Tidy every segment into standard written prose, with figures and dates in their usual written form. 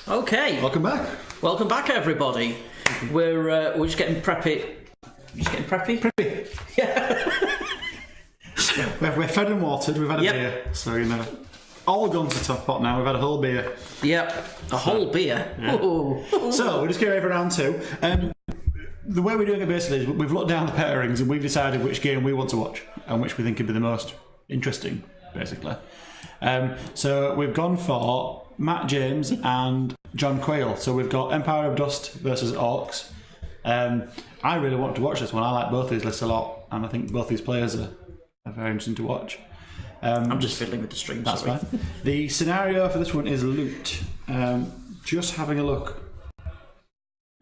Okay. Welcome back. Welcome back, everybody. We're just getting preppy. Just getting preppy? Preppy. Yeah. We're fed and watered. We've had a beer, so you know. All guns are top pot now. We've had a whole beer. Yep. A whole beer. Yeah. Ooh. So we're just getting ready for round two. The way we're doing it basically is we've looked down the pairings and we've decided which game we want to watch and which we think would be the most interesting, basically. So we've gone for Matt James and John Quayle. So we've got Empire of Dust versus Orcs. I really want to watch this one. I like both these lists a lot, and I think both these players are very interesting to watch. I'm just fiddling with the stream. That's fine. The scenario for this one is loot. Just having a look.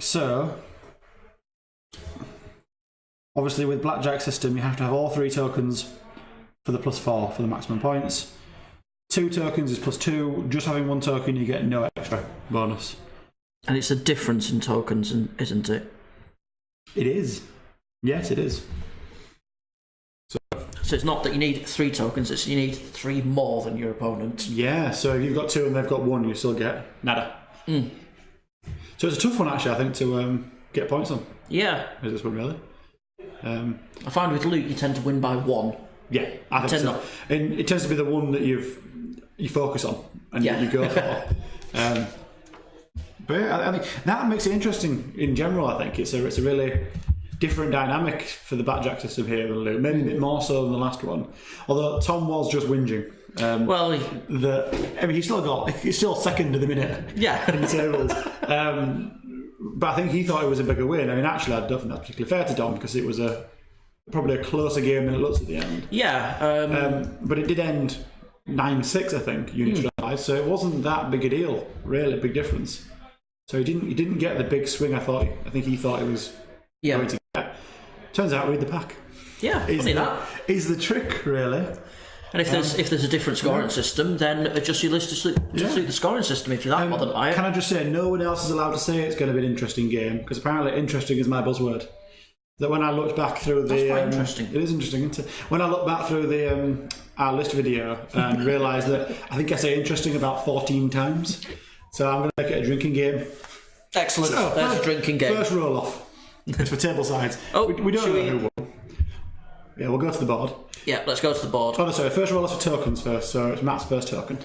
So, obviously with Blackjack system, you have to have all 3 tokens for the +4 for the maximum points. 2 tokens is +2. Just having 1 token, you get no extra bonus. And it's a difference in tokens, isn't it? It is. Yes, it is. So it's not that you need 3 tokens, it's you need 3 more than your opponent. Yeah, so if you've got 2 and they've got 1, you still get nada. So it's a tough one, actually, I think, to get points on. Yeah. Is this one, really? I find with loot you tend to win by 1. Yeah, I think so. And it tends to be the one that you focus on and you go for. But yeah, I think that makes it interesting in general. I think it's a really different dynamic for the Blackjack system here than loot. Maybe a bit more so than the last one. Although Tom was just whinging. He's still second in the minute. Yeah. In the tables. But I think he thought it was a bigger win. I mean, actually, I don't think that's particularly fair to Dom because it was probably a closer game than it looks at the end. Yeah. But it did end 9-6, I think, unit-wise. So it wasn't that big a deal, really, a big difference. So he didn't get the big swing. I think he thought it was going to get. Turns out, read the pack. Yeah, is the trick, really. And if there's a different scoring system, then adjust your list to suit the scoring system if you're that bothered by it. Can I just say, no one else is allowed to say it's going to be an interesting game, because apparently interesting is my buzzword. That when I looked back through That's quite interesting. It is interesting, isn't it? When I looked back through our list video and realised that I think I say interesting about 14 times. So I'm going to make it a drinking game. Excellent. So, there's a drinking game. First roll off. It's for table sides. We don't know who won. Yeah, we'll go to the board. Yeah, let's go to the board. Oh, no, sorry. First roll off for tokens first. So it's Matt's first token.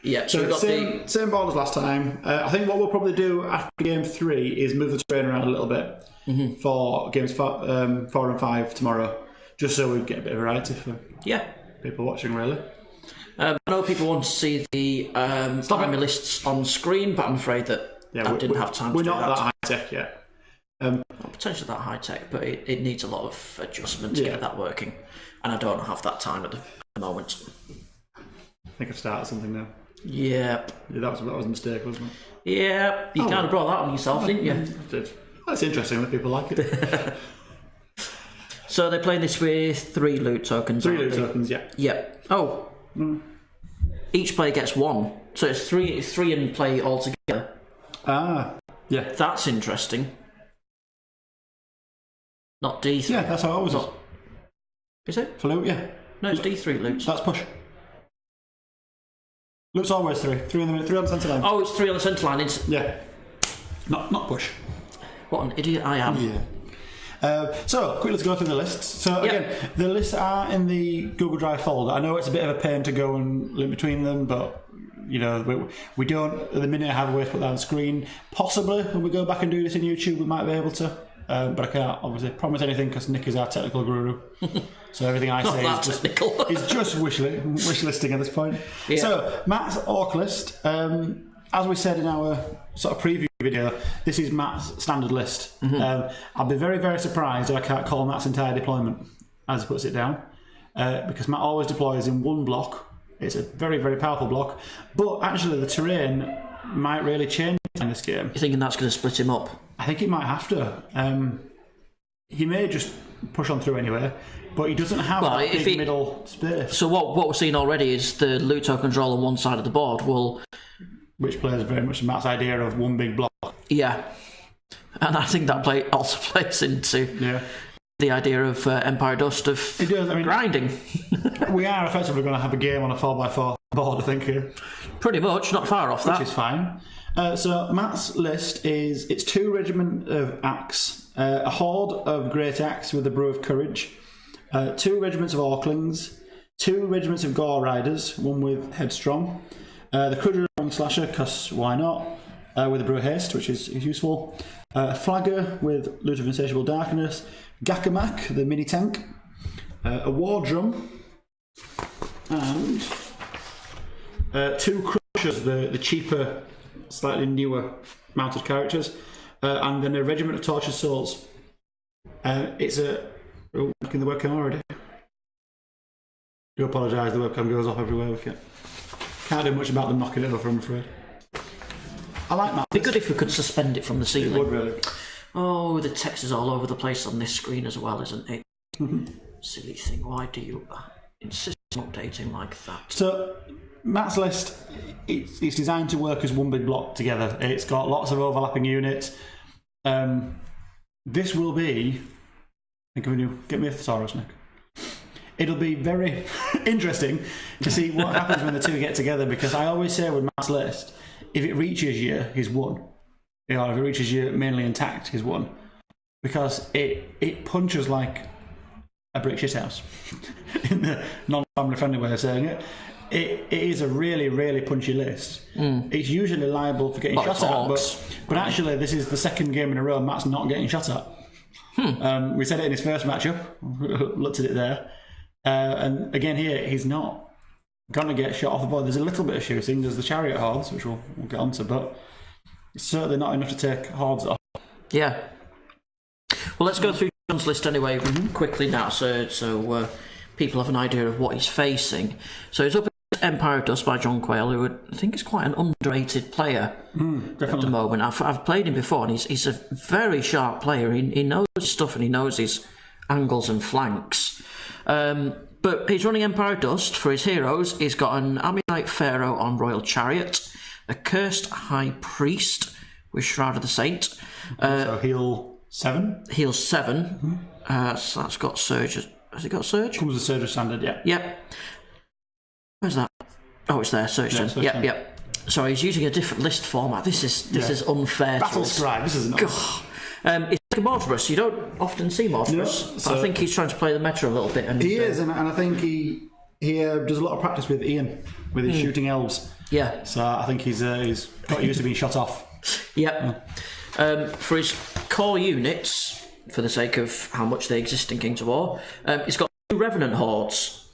Yeah, so we've got same board as last time. I think what we'll probably do after game 3 is move the terrain around a little bit for games 4 and 5 tomorrow, just so we get a bit of variety for people watching, really. I know people want to see the army lists on screen, but I'm afraid that I didn't have time to do that. We're not that high-tech yet. Potentially that high-tech, but it needs a lot of adjustment to get that working, and I don't have that time at the moment. I think I've started something now. Yep. Yeah, that was a mistake, wasn't it? Yeah, you kind of brought that on yourself, didn't you? I did. That's interesting that people like it. So they're playing this with 3 loot tokens. 3 loot tokens, yeah. Yep. Oh. Each player gets 1, so it's 3 in play altogether. Ah, yeah. That's interesting. Not D3. Yeah, that's how I always is. Is it? For loot, yeah. No, it's D3 loots. That's push. Loot's always 3. 3 on the centre line. Oh, it's 3 on the centre line. Yeah. Not push. What an idiot I am. Yeah. So, quickly let's go through the lists. So, again, the lists are in the Google Drive folder. I know it's a bit of a pain to go and link between them, but, you know, we don't, at the minute, have a way to put that on screen. Possibly, when we go back and do this in YouTube, we might be able to. But I can't, obviously, promise anything because Nick is our technical guru. So everything I say is just wish listing at this point. Yeah. So, Matt's Orc list. As we said in our sort of preview video, this is Matt's standard list. I'll be very, very surprised if I can't call Matt's entire deployment as he puts it down, because Matt always deploys in one block. It's a very, very powerful block, but actually the terrain might really change in this game. You're thinking that's going to split him up? I think it might have to. He may just push on through anyway, but he doesn't have that big middle space. So what we're seeing already is the loot tokens are all on one side of the board. Which plays very much Matt's idea of one big block. Yeah. And I think that also plays into the idea of Empire Dust of It does, I mean, grinding. we are effectively going to have a game on a 4x4 board, I think, here. Pretty much, not far off that. Which is fine. So Matt's list is, it's 2 regiment of axe, a horde of great axe with a brew of courage, 2 regiments of Orklings, 2 regiments of Gore Riders, 1 with headstrong, the Crudger Slasher, because why not, with a brew of haste, which is useful, a Flagger with loot of insatiable darkness, Gakamak, the mini tank, a war drum, and 2 crushers, the cheaper, slightly newer mounted characters, and then a regiment of tortured souls. It's a... Oh, knocking the webcam already. I do apologise, the webcam goes off everywhere. Can't do much about them knocking it over, I'm afraid. I like that. It'd be good if we could suspend it from the ceiling. It would, really. Oh, the text is all over the place on this screen as well, isn't it? Silly thing, why do you insist on updating like that? So, Matt's list, it's designed to work as one big block together. It's got lots of overlapping units. This will be... I think of a new... Get me a thesaurus, Nick. It'll be very interesting to see what happens when the two get together, because I always say with Matt's list, if it reaches you, he's won. You know, if it reaches you mainly intact, he's won. Because it punches like a brick shithouse, in the non-family friendly way of saying it. It is a really, really punchy list. It's usually liable for getting shot at, but actually this is the second game in a row Matt's not getting shot at. We said it in his first matchup, looked at it there. And again here, he's not going to get shot off the board. There's a little bit of shooting, there's the chariot hordes, which we'll get onto, but it's certainly not enough to take hordes off. Yeah. Well, let's go through John's list anyway quickly now, so people have an idea of what he's facing. So he's up against Empire Dust by John Quayle, who I think is quite an underrated player at the moment. I've played him before, and he's a very sharp player. He knows his stuff, and he knows his angles and flanks. But he's running Empire Dust. For his heroes, he's got an Ammonite Pharaoh on Royal Chariot, a Cursed High Priest with Shroud of the Saint. So heal 7? Heal 7. So that's got Surge. Has it got Surge? Comes with Surge standard, yeah. Yep. Where's that? Oh, it's there. Surge. Yep. Sorry, he's using a different list format. This is unfair. Battle Scribe, this isn't. It's like a Mortimerus. You don't often see Mortimerus. No, so I think he's trying to play the meta a little bit. And he is, and I think he does a lot of practice with Ian, with his shooting elves. Yeah. So I think he's got used to being shot off. Yep. For his core units, for the sake of how much they exist in Kings of War, he's got 2 Revenant Hordes.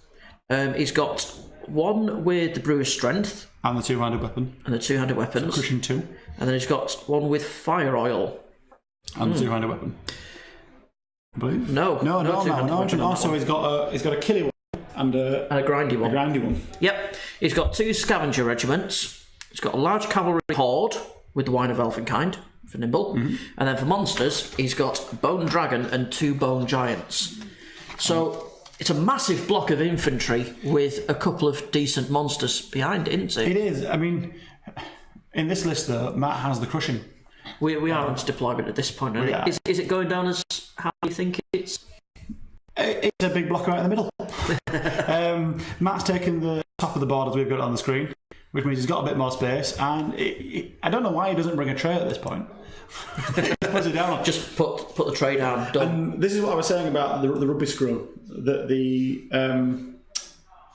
He's got 1 with the Brewer's Strength. And the 2-handed weapon. And the 2-handed weapons. So cushion 2. And then he's got 1 with Fire Oil. And the 2-handed weapon. I believe. No. Also, he's got a killy one and a grindy one. A grindy one. Yep. He's got 2 scavenger regiments. He's got a large cavalry horde with the Wine of Elvenkind for nimble. And then for monsters, he's got Bone Dragon and 2 Bone Giants. So it's a massive block of infantry with a couple of decent monsters behind it, isn't it? It is. I mean, in this list, though, Matt has the crushing. We are on deployment at this point. Is it going down as how you think it's? It's a big block right in the middle. Matt's taken the top of the board as we've got it on the screen, which means he's got a bit more space. And I don't know why he doesn't bring a tray at this point. Puts it down. Just put the tray down. Done. And this is what I was saying about the rugby scrum. That the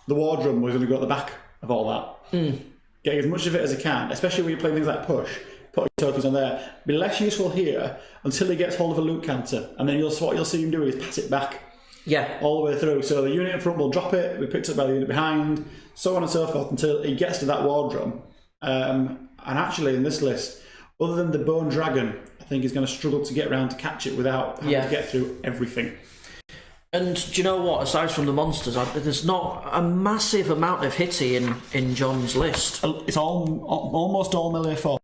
war drum was going to go at the back of all that. Getting as much of it as he can, especially when you're playing things like push. Put your tokens on there. Be less useful here until he gets hold of a loot canter, and then what you'll see him do is pass it back. Yeah. All the way through. So the unit in front will drop it, be picked up by the unit behind, so on and so forth until he gets to that war drum. And actually, in this list, other than the Bone Dragon, I think he's going to struggle to get around to catch it without having to get through everything. And do you know what? Aside from the monsters, there's not a massive amount of hitty in John's list. It's almost all melee 4.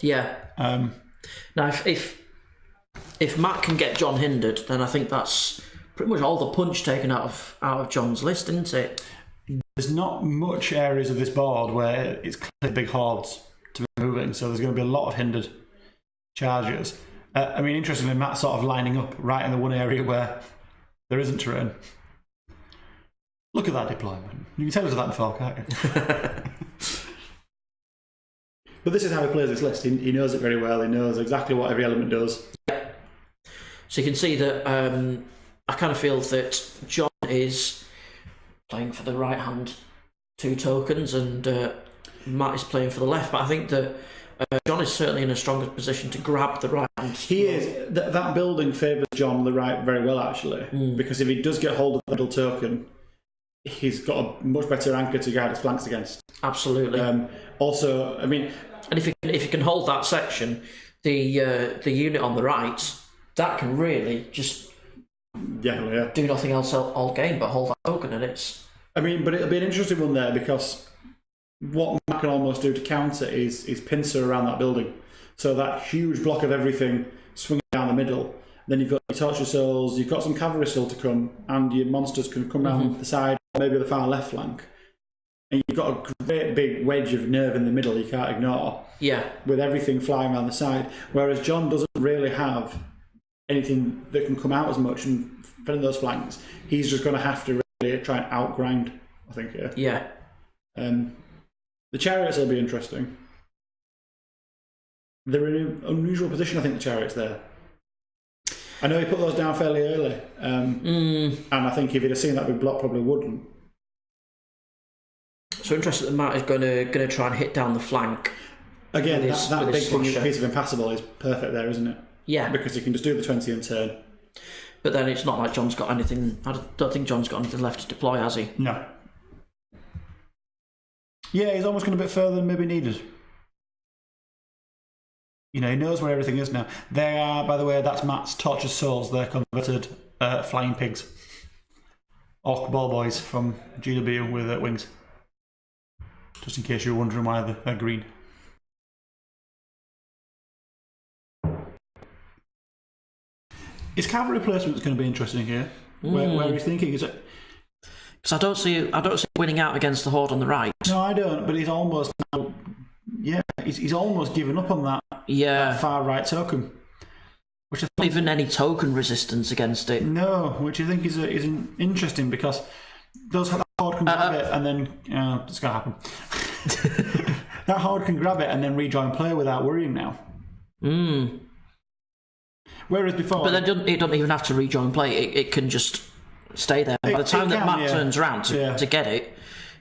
Yeah. Now, if Matt can get John hindered, then I think that's pretty much all the punch taken out of John's list, isn't it? There's not much areas of this board where it's clearly big hordes to be moving, so there's going to be a lot of hindered charges. I mean, interestingly, Matt's sort of lining up right in the one area where There isn't terrain. Look at that deployment. You can tell us that before, can't you? But this is how he plays this list. He knows it very well. He knows exactly what every element does. Yeah. So you can see that I kind of feel that John is playing for the right hand 2 tokens, and Matt is playing for the left. But I think that John is certainly in a stronger position to grab the right hand. He is. That building favours John the right very well, actually, because if he does get hold of the middle token, he's got a much better anchor to guide his flanks against. Absolutely. Also, I mean, and if you can hold that section, the unit on the right, that can really just do nothing else all game but hold that token, and it's. I mean, but it'll be an interesting one there, because what Matt can almost do to counter is pincer around that building, so that huge block of everything swinging down the middle. Then you've got your torture souls, you've got some cavalry still to come, and your monsters can come round the side, maybe the far left flank. And you've got a great big wedge of nerve in the middle you can't ignore. Yeah. With everything flying around the side. Whereas John doesn't really have anything that can come out as much and fill those flanks. He's just going to have to really try and outgrind, I think. Yeah. The chariots will be interesting. They're in an unusual position, I think, the chariots there. I know he put those down fairly early. And I think if he'd have seen that big block, probably wouldn't. So interested that Matt is going to try and hit down the flank. Again, that big thing, piece of impassable is perfect there, isn't it? Yeah. Because he can just do the 20 and turn. But then it's not like John's got anything. I don't think John's got anything left to deploy, has he? No. Yeah, he's almost gone a bit further than maybe needed. You know, he knows where everything is now. They are, by the way, that's Matt's tortured souls. They're converted flying pigs. Orc ball boys from GW with wings. Just in case you were wondering why they're green. His cavalry placement's going to be interesting here. Where he's thinking is it? Because I don't see winning out against the horde on the right. No, I don't. But he's almost he's almost given up on that. Yeah. That far right token. Which not even any token resistance against it. No, which I think is interesting, because those horde can grab it and then it's going to happen. That horde can grab it and then rejoin play without worrying now. Whereas before, but then it doesn't even have to rejoin play. It can just stay there. By the time that Matt turns around to get it,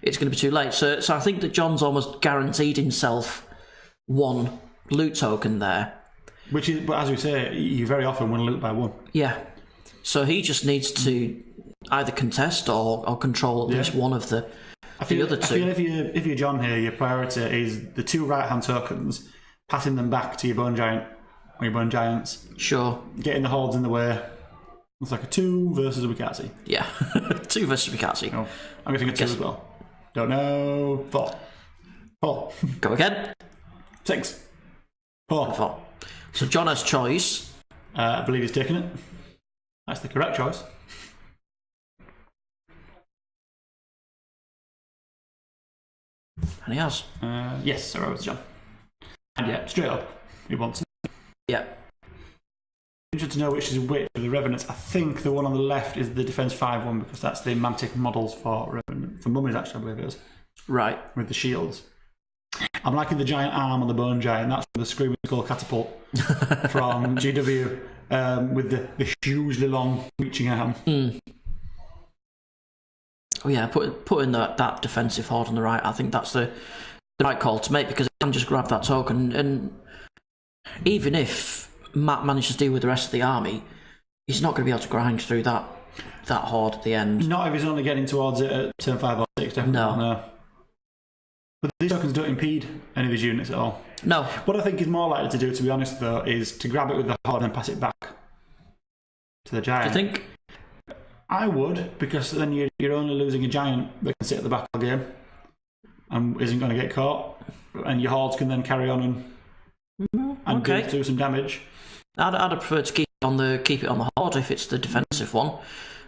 it's going to be too late. So I think that John's almost guaranteed himself one loot token there. Which is, but as we say, you very often win loot by one. Yeah. So he just needs to either contest or control at least one of the other two. I feel if you're John here, your priority is the 2 right-hand tokens, passing them back to your bone giant or your bone giants. Sure. Getting the hordes in the way. It's like a 2 versus a Wikati. Yeah. 2 versus Wikati. No, I'm getting a 2 as well. Don't know. 4. Go again. 6. 4. 4. So John has choice. I believe he's taken it. That's the correct choice. And he has. Yes, so I was John. And yeah, straight up, he wants it. Yeah. Interested to know which is which of the Revenants. I think the one on the left is the Defense 5 one, because that's the Mantic models for Revenant. For Mummies, actually, I believe it is. Right. With the shields. I'm liking the giant arm on the bone giant. That's the Screaming Skull catapult from GW with the hugely long reaching arm. Oh yeah, putting that defensive horde on the right, I think that's the right call to make, because it can just grab that token, and even if Matt manages to deal with the rest of the army, he's not going to be able to grind through that horde at the end. Not if he's only getting towards it at turn 5 or 6, definitely. No. But these tokens don't impede any of his units at all. No. What I think is more likely to do, to be honest, though, is to grab it with the horde and pass it back to the giant. Do you think? I would, because then you're only losing a giant that can sit at the back of the game and isn't going to get caught, and your hordes can then carry on and do some damage. I'd prefer to keep it on the horde if it's the defensive one.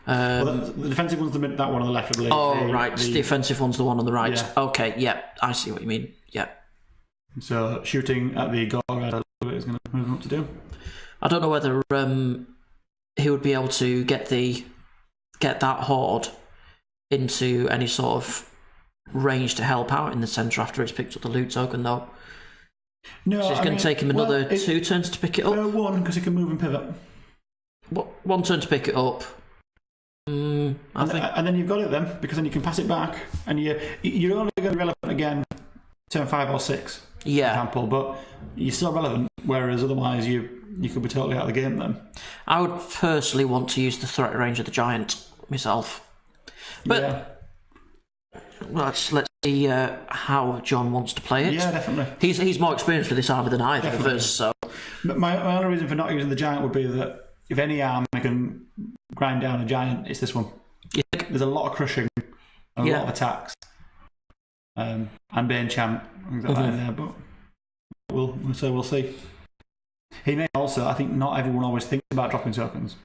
The defensive one's that one on the left, I believe. Oh, right. The defensive one's the one on the right. Yeah. Okay, yeah. I see what you mean. Yeah. So shooting at the gore is going to move him up to do. I don't know whether he would be able to get the get that horde into any sort of range to help out in the centre after it's picked up the loot token, though. No, So it's going to take him another 2 turns to pick it up. 1, because he can move and pivot. 1 turn to pick it up. And then you've got it then, because then you can pass it back, and you're only going to be relevant again turn 5 or 6, for example, but you're still relevant, whereas otherwise you could be totally out of the game then. I would personally want to use the threat range of the giant myself. But let's see how John wants to play it. Yeah, definitely. He's more experienced with this army than either of us, so... My only reason for not using the giant would be that if any army can grind down a giant, it's this one. There's a lot of crushing and a lot of attacks. And Bane Chant, things like that in there, but we'll see. He may also, I think not everyone always thinks about dropping tokens.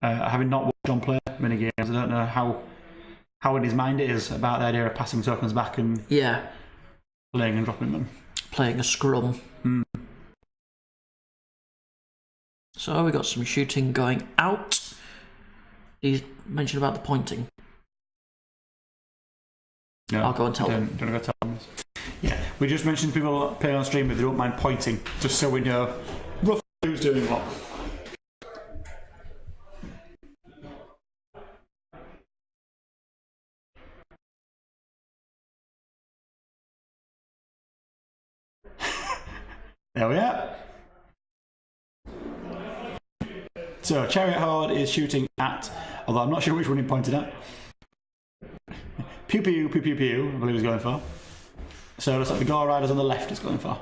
Having not watched John play many games, I don't know how in his mind it is about the idea of passing tokens back and playing and dropping them. Playing a scrum. So we got some shooting going out. He mentioned about the pointing. No, I'll go and tell them. Don't go tell them this. Yeah, we just mentioned people playing on stream if they don't mind pointing, just so we know roughly who's doing what. There we are. So, Chariot Horde is shooting at, although I'm not sure which one he pointed at. Pew pew, pew pew pew, I believe he's going for. So, it looks like the Gore Riders on the left is going for.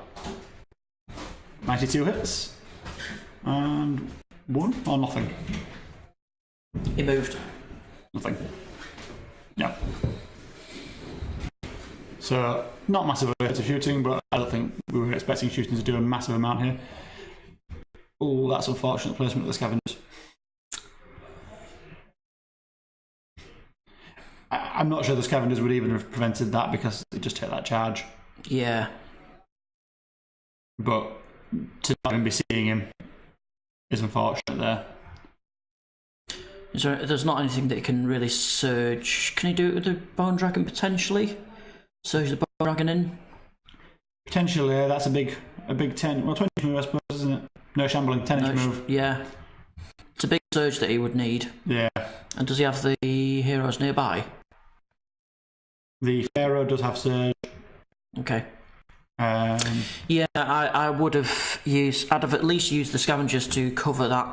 92 hits. And 1 or nothing? He moved. Nothing. Yeah. So, not massive amounts of shooting, but I don't think we were expecting shooting to do a massive amount here. Oh, that's unfortunate placement of the Scavengers. I'm not sure the Scavengers would even have prevented that because they just take that charge. Yeah. But to not even be seeing him is unfortunate there. There's not anything that can really surge. Can he do it with the Bone Dragon potentially? Surge the Bone Dragon in? Potentially, that's a big 10. Well, 20 move, I suppose, isn't it? No shambling, 10-inch move. Yeah. It's a big surge that he would need. Yeah. And does he have the heroes nearby? The Pharaoh does have surge. Okay. Yeah, I would have used. I'd have at least used the Scavengers to cover that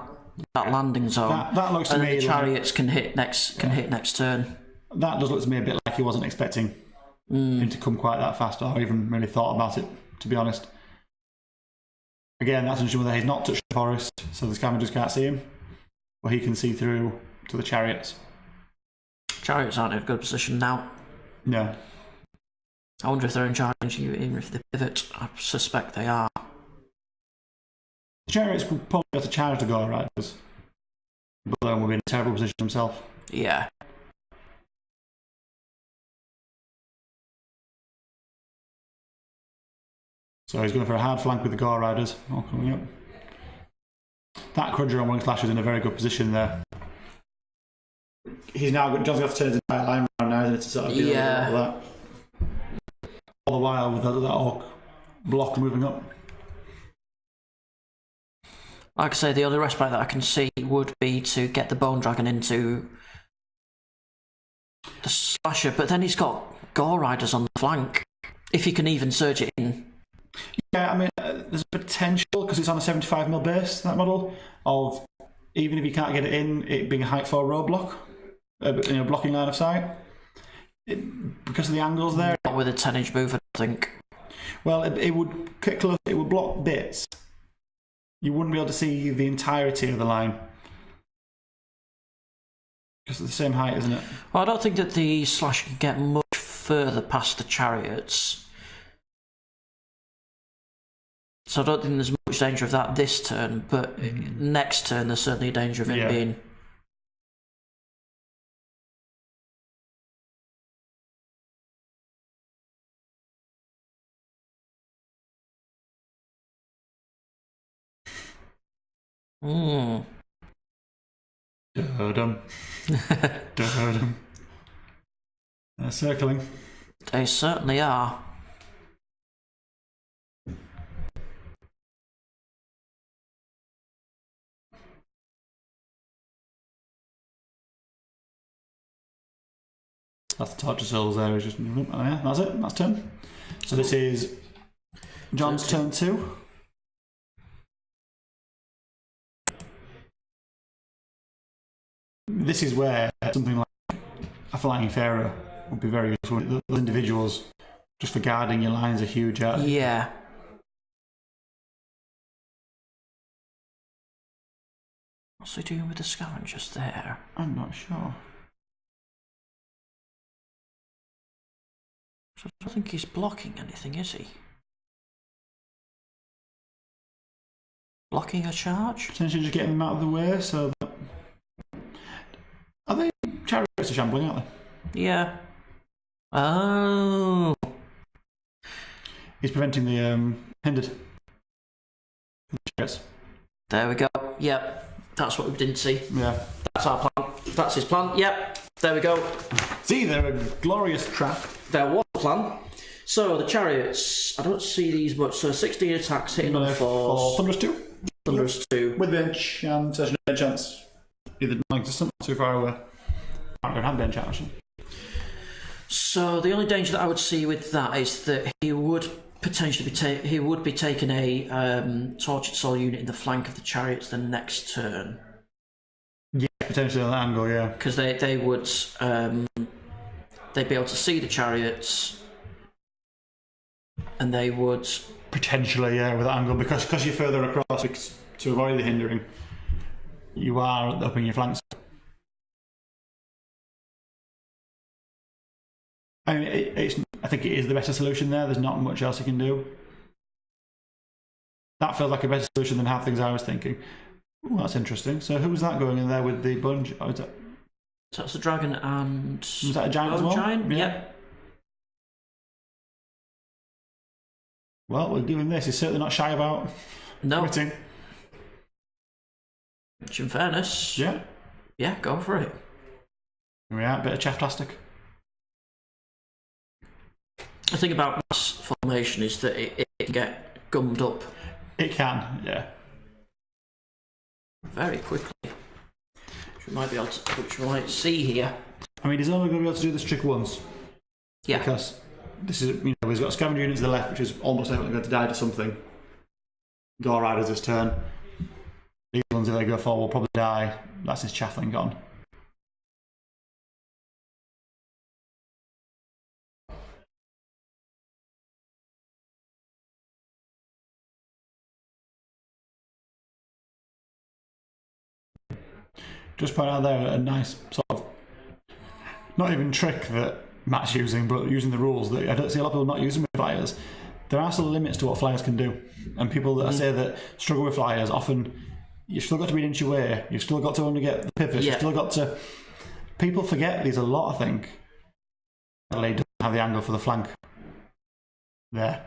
landing zone. That looks to me. And the chariots can hit next turn. That does look to me a bit like he wasn't expecting him to come quite that fast, or even really thought about it. To be honest. Again, that's interesting whether he's not touched the forest, so the Scavengers can't see him, or he can see through to the chariots. Chariots aren't in a good position now. No. I wonder if they're in charge, even if they pivot. I suspect they are. The chariots would probably be able to charge the Gore Riders, but then will be in a terrible position himself. Yeah. So he's going for a hard flank with the Gore Riders. All coming up. That Crudger on Wing Slash is in a very good position there. He's now got John's got to turn his entire line around now, isn't it, to sort of deal with all that. All the while with that Orc block moving up. Like I say, the only respite that I can see would be to get the Bone Dragon into the Slasher, but then he's got Gore Riders on the flank. If he can even surge it in. Yeah, I mean, there's a potential, because it's on a 75mm base, that model, of even if you can't get it in, it being a height 4 roadblock, blocking line of sight. Because of the angles there. Not with a 10-inch move, I think. Well, it would get close, it would block bits. You wouldn't be able to see the entirety of the line. Because it's the same height, isn't it? Well, I don't think that the Slash can get much further past the chariots. So I don't think there's much danger of that this turn, but next turn there's certainly a danger of him being... Dum. They're circling. They certainly are. That's the torture souls there. Is just yeah, that's it. That's turn. So this is John's turn 2. This is where something like a flying pharaoh would be very useful. Those individuals, just for guarding your lines, are huge. Yeah. What's he doing with the scavengers there? I'm not sure. I don't think he's blocking anything, is he? Blocking a charge? Potentially just getting them out of the way so that... Are they chariots are shambling, aren't they? Yeah. Oh. He's preventing the hindered chariots. There we go. Yep. That's what we didn't see. Yeah. That's our plan. That's his plan. Yep. There we go. See, they're a glorious trap. There was a plan. So the chariots, I don't see these much. So 16 attacks hitting on force. Thunderous 2. Thunderous 2. With bench and there's no chance. Either non-existent, too far away. I don't have bench actually. So the only danger that I would see with that is that he would potentially be taking a tortured soul unit in the flank of the chariots the next turn. Yeah, potentially on that angle, yeah. Because they would they'd be able to see the chariots, and they would potentially, yeah, with that angle, because you're further across, to avoid the hindering, you are up in your flanks. I mean, I think it is the better solution there. There's not much else you can do. That feels like a better solution than half things I was thinking. Ooh, that's interesting. So who was that going in there with the bunch? Oh, so that's the dragon and... Was that a giant as well? Giant? Yeah. Yep. Well, we'll give him this. He's certainly not shy about quitting. Which, in fairness... Yeah, go for it. Here we are, bit of chef-tastic. The thing about mass formation is that it can get gummed up. It can, yeah. Very quickly. Which we might see here. I mean, he's only going to be able to do this trick once. Yeah. Because this is, he's got a scavenger unit to the left, which is almost definitely going to die to something. Gore Rider's his turn. These ones, if they go forward, will probably die. That's his chaffling gone. Just point out there a nice sort of, not even trick that Matt's using, but using the rules that I don't see a lot of people not using with flyers. There are still limits to what flyers can do, and people that say that struggle with flyers, often you've still got to be an inch away, you've still got to only get the pivots, you've still got to... People forget these a lot, I think. Adelaide doesn't have the angle for the flank there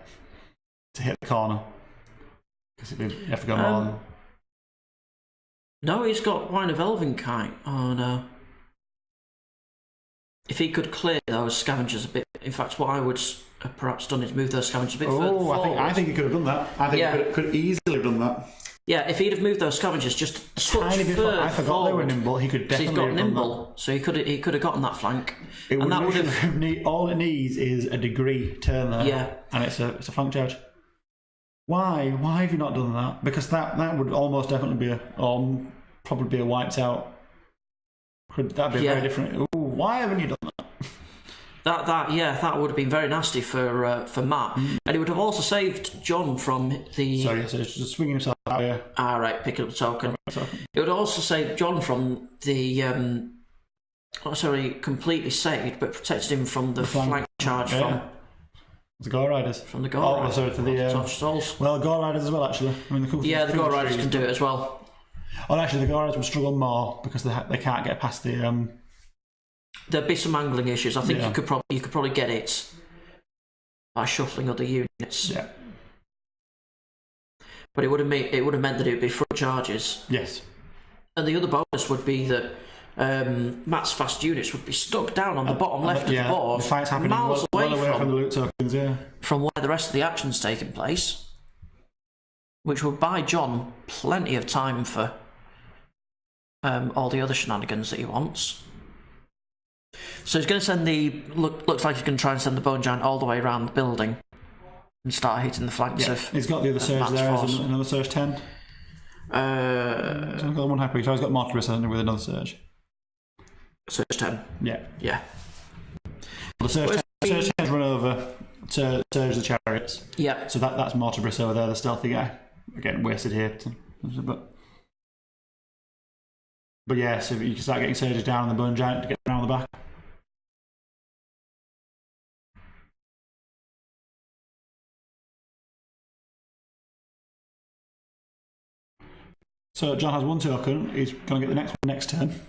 to hit the corner, because you have to go more than... No, he's got Wine of Elvenkite. Oh no. If he could clear those scavengers a bit, in fact, what I would have perhaps done is move those scavengers a bit further forward. I think he could have done that. I think he could easily have done that. Yeah, if he'd have moved those scavengers just a touch bit further I forgot forward, they were nimble. He could definitely have nimble, so he could have gotten that flank. And that would have all it needs is a degree turn there. Yeah, and it's a flank charge. Why have you not done that? Because that would almost definitely be probably be a wiped out. That'd be very different. Ooh, why haven't you done that? That would have been very nasty for Matt, and it would have also saved John from the. So just swinging himself out here. Right, picking up the token. It would also save John from the. Not sorry, completely saved, but protected him from the flank charge from. The Gore Riders. From the Gore Riders. Sorry, for the Torch Souls. Well, Gore Riders as well, actually. I mean, the Gore Riders can do it as well. Oh, actually, the Gore Riders will struggle more because they can't get past the. There'd be some angling issues. I think you could probably get it by shuffling other units. Yeah. But it would have meant that it would be front charges. Yes. And the other bonus would be that Matt's fast units would be stuck down on the bottom left of the board, the fight's happening miles well away from the loot tokens, from where the rest of the action's taking place, which would buy John plenty of time for all the other shenanigans that he wants. So he's going to send looks like he's going to try and send the Bone Giant all the way around the building and start hitting the flanks of. He's got the other surge there, another surge 10. He's got one happy, so he's got Mortuous with another surge. Surge 10. Yeah. Yeah. Well, the surge 10's run over to surge the chariots. Yeah. So that's Mortuous over there, the stealthy guy. Getting wasted here. But yeah, so you can start getting surges down on the Bone Giant to get around the back. So John has one token, he's going to get the next one next turn.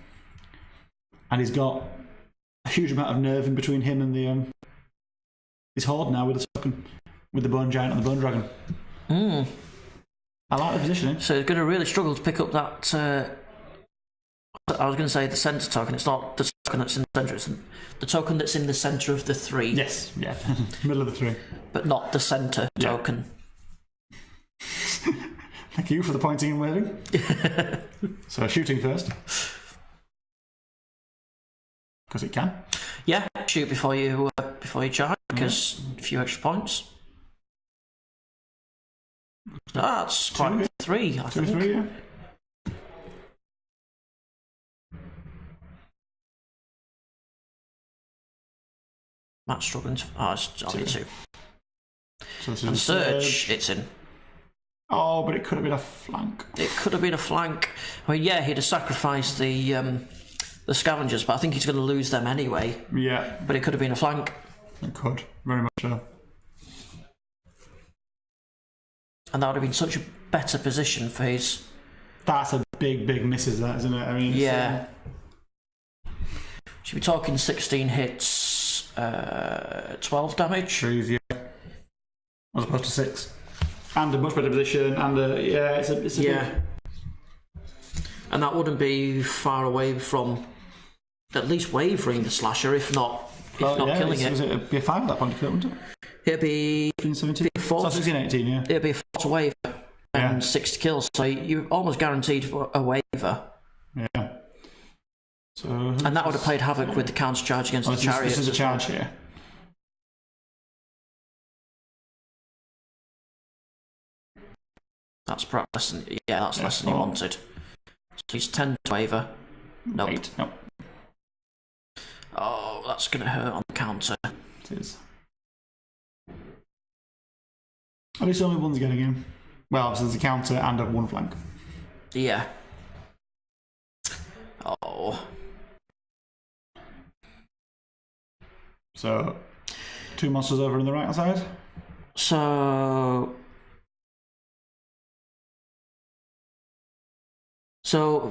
And he's got a huge amount of nerve in between him and his horde now with the token, with the Bone Giant and the Bone Dragon. I like the positioning. So he's going to really struggle to pick up that. I was going to say the centre token. It's not the token that's in the centre. It's the token that's in the centre of the 3. Yes, yeah, middle of the 3. But not the centre token. Thank you for the pointing and waving. So shooting first, because it can. Yeah, shoot before you charge, because a few extra points. That's quite 3, I think. 3, yeah. Matt's struggling to. Oh, it's only 2. So this is And Surge, it's in. Oh, but it could have been a flank. It could have been a flank. I mean, yeah, he'd have sacrificed the scavengers, but I think he's going to lose them anyway. Yeah. But it could have been a flank. It could, very much so. And that would have been such a better position for his. That's a big misses, that, isn't it? I mean, yeah. Should be talking 16 hits, 12 damage. Trees, yeah. As opposed to 6. And a much better position, and it's a yeah. And that wouldn't be far away from at least wavering the slasher, if not killing it. It'd be a 5 at that point to kill, wouldn't it? It'd be 17. So 16, 18, yeah. It'd be a 4 to waiver and 6 kills, so you're almost guaranteed a waiver. Yeah. So, and that would have played havoc with the counter charge against the chariots. This is a charge here. That's perhaps less than, that's less than you wanted. So he's 10 to waiver. Nope. 8. Nope. Oh, that's going to hurt on the counter. It is. At least only one's getting him. Well, obviously there's a counter and a 1 flank. Yeah. Oh. So, 2 monsters over on the right hand side. So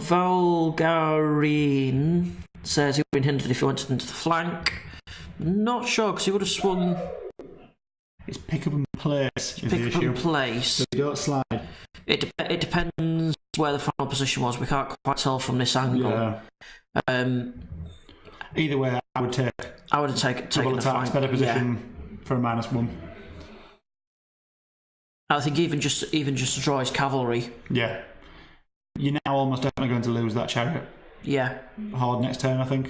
Valgarine says he would have been hindered if he went into the flank. Not sure, because he would have swung. It's pick up and place is the issue. Pick up and place. So you don't slide. It depends where the final position was. We can't quite tell from this angle. Yeah. Either way, I would have taken a flank. Better position for a -1. I think even just to draw his cavalry. Yeah. You're now almost definitely going to lose that chariot. Yeah. Horde next turn, I think.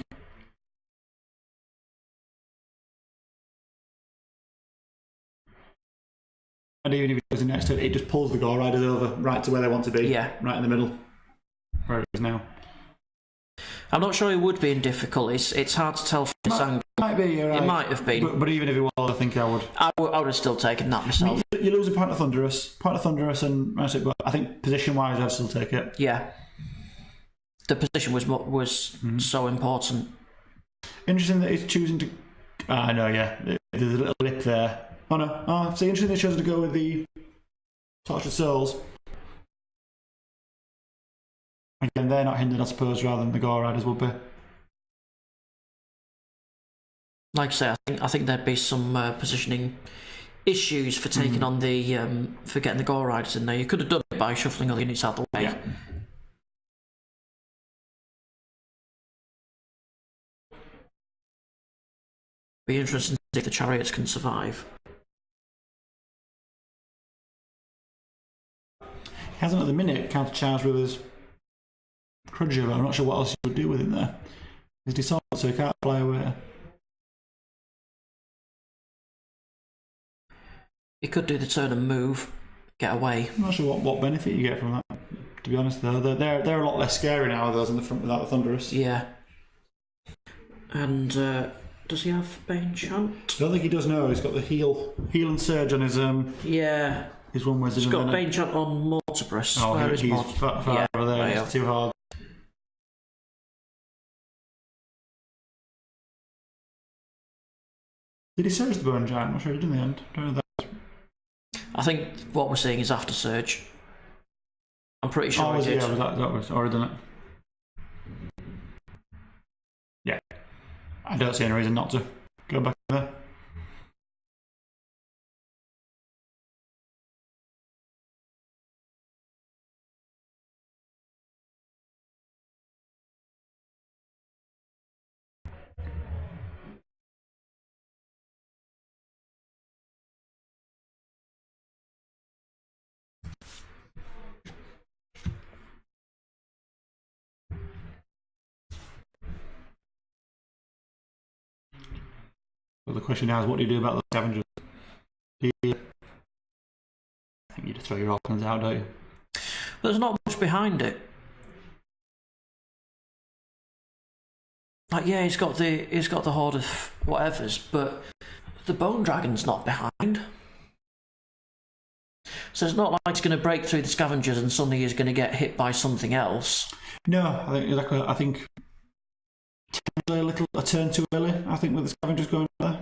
And even if it does the next turn, it just pulls the Gore Riders over right to where they want to be. Yeah. Right in the middle. Where it is now. I'm not sure he would be in difficulties. It's hard to tell from this angle. Might be, you're right. It might have been. But even if it was, I think I would. I would have still taken that myself. You lose a point of Thunderous, and but I think position-wise, I'd still take it. Yeah. The position was so important. Interesting that he's choosing to. I know, yeah. There's a little lip there. Oh no. Oh, so interesting that he's chosen to go with the Tortured Souls. Again, they're not hindered, I suppose, rather than the Gore Riders would be. Like I say, I think there'd be some positioning issues for taking on the for getting the Gore Riders in there. You could have done it by shuffling all the units out of the way. Yeah. Be interesting to see if the chariots can survive. He hasn't at the minute countercharged with his Crudger, but I'm not sure what else he would do with him there. He's disordered, so he can't fly away. He could do the turn and move, get away. I'm not sure what benefit you get from that, to be honest, though. They're a lot less scary now, those in the front without the Thunderous. Yeah. And does he have Bane Chant? I don't think he does know. He's got the heal and surge on his Yeah. His one wizard. He's got Bane Chant on Mortibrus. Oh, Where is he's Mortibrus? far over there. It's too hard. Did he surge the Bone Giant? I'm not sure he did in the end. Don't know that. I think what we're seeing is after Surge. I'm pretty sure he did. Yeah, that was already done it. Yeah. I don't see any reason not to go back there. Well, the question now is, what do you do about the scavengers? Do you... I think you just throw your options out, don't you? There's not much behind it. Like, yeah, he's got the horde of whatevers, but the Bone Dragon's not behind. So it's not like he's going to break through the scavengers and suddenly he's going to get hit by something else. No, I think a turn too early. I think with the scavengers going there.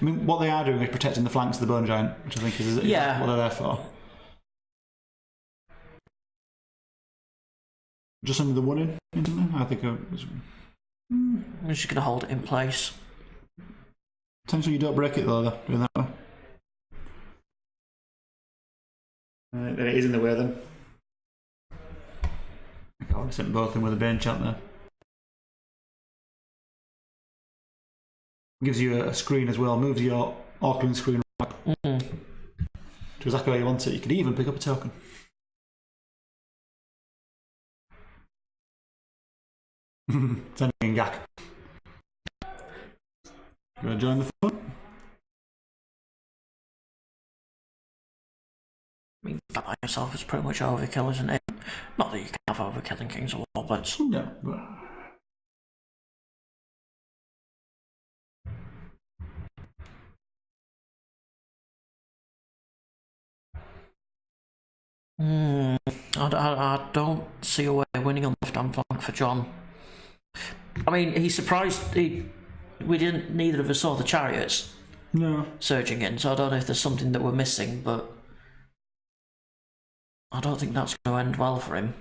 I mean, what they are doing is protecting the flanks of the Bone Giant, which I think is what they're there for. Just under the one in, I think. I'm just going to hold it in place. Potentially you don't break it though, doing that way. Then it is in the way then. I would have sent both in with a Bane Chant there. Gives you a screen as well, moves your Auckland screen back to exactly where you want it. You could even pick up a token. Sending in Gak. Go and join the fun. I mean, that by yourself is pretty much overkill, isn't it? Not that you can have overkill in Kings of War, but... No, but... I don't see a way of winning on the left-hand flank for John. I mean, he's surprised neither of us saw the chariots surging in, so I don't know if there's something that we're missing, but I don't think that's going to end well for him.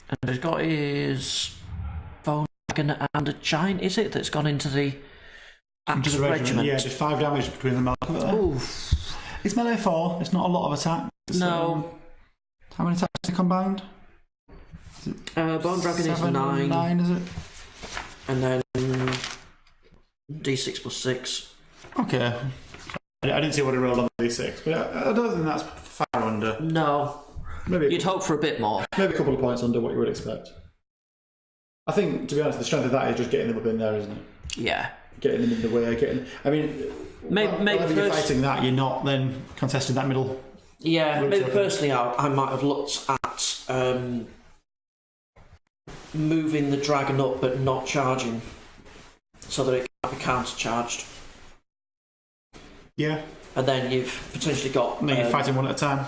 And he's got his Bone Dragon and a Giant, is it, that's gone into the active regiment? Yeah, just 5 damage between them. Oof. It's melee 4, it's not a lot of attack. No. How many attacks are combined? Bone Dragon is 9. 9, is it? And then D6 plus 6. Okay. I didn't see what he rolled on the D6, but I don't think that's far under. No. Maybe you'd hope for a bit more. Maybe a couple of points under what you would expect. I think, to be honest, the strength of that is just getting them up in there, isn't it? Yeah. Getting them in the way, maybe you're fighting that, you're not then contesting that middle. Yeah, maybe personally I might have looked at moving the dragon up but not charging, so that it can't be counter-charged. Yeah. And then you've potentially got... And then you're fighting one at a time.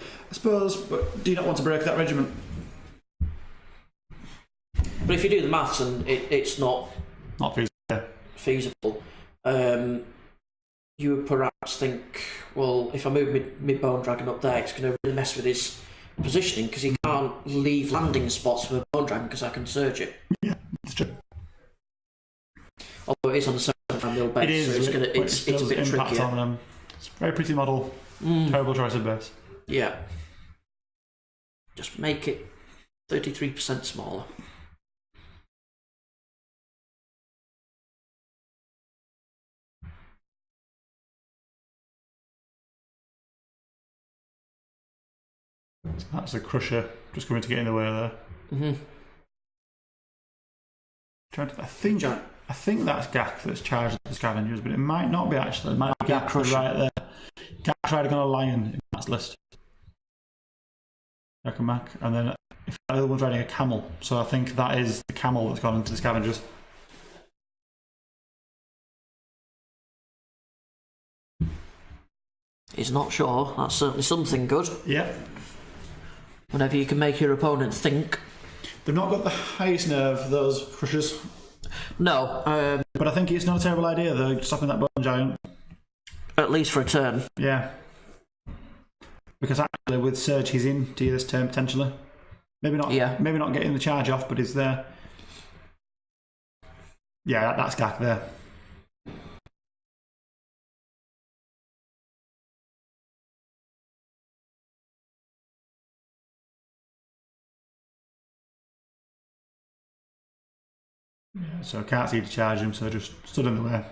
I suppose, but do you not want to break that regiment? But if you do the maths and it's not feasible, you would perhaps think, well, if I move my Bone Dragon up there, it's going to really mess with his positioning, because he can't leave landing spots for a Bone Dragon because I can surge it. Yeah, that's true. Although it is on the 7 mil base, it is, so it's a bit trickier. On, it's a very pretty model. Terrible choice of base. Yeah. Just make it 33% smaller. That's a crusher just coming to get in the way there. I think that's Gak that's charged the scavengers, but it might not be actually. It might be Gak right there. Gak's riding on a lion in that list. Mac, and then if the other one's riding a camel, so I think that is the camel that's gone into the scavengers. He's not sure. That's certainly something good. Yeah. Whenever you can make your opponent think. They've not got the highest nerve, those crushers. No. But I think it's not a terrible idea, though, stopping that bone giant. At least for a turn. Yeah. Because actually, with Surge, he's in to this turn, potentially. Maybe not. Yeah. Maybe not getting the charge off, but he's there. Yeah, that's Gak there. Yeah, so I can't see to charge him, so I just stood in the way.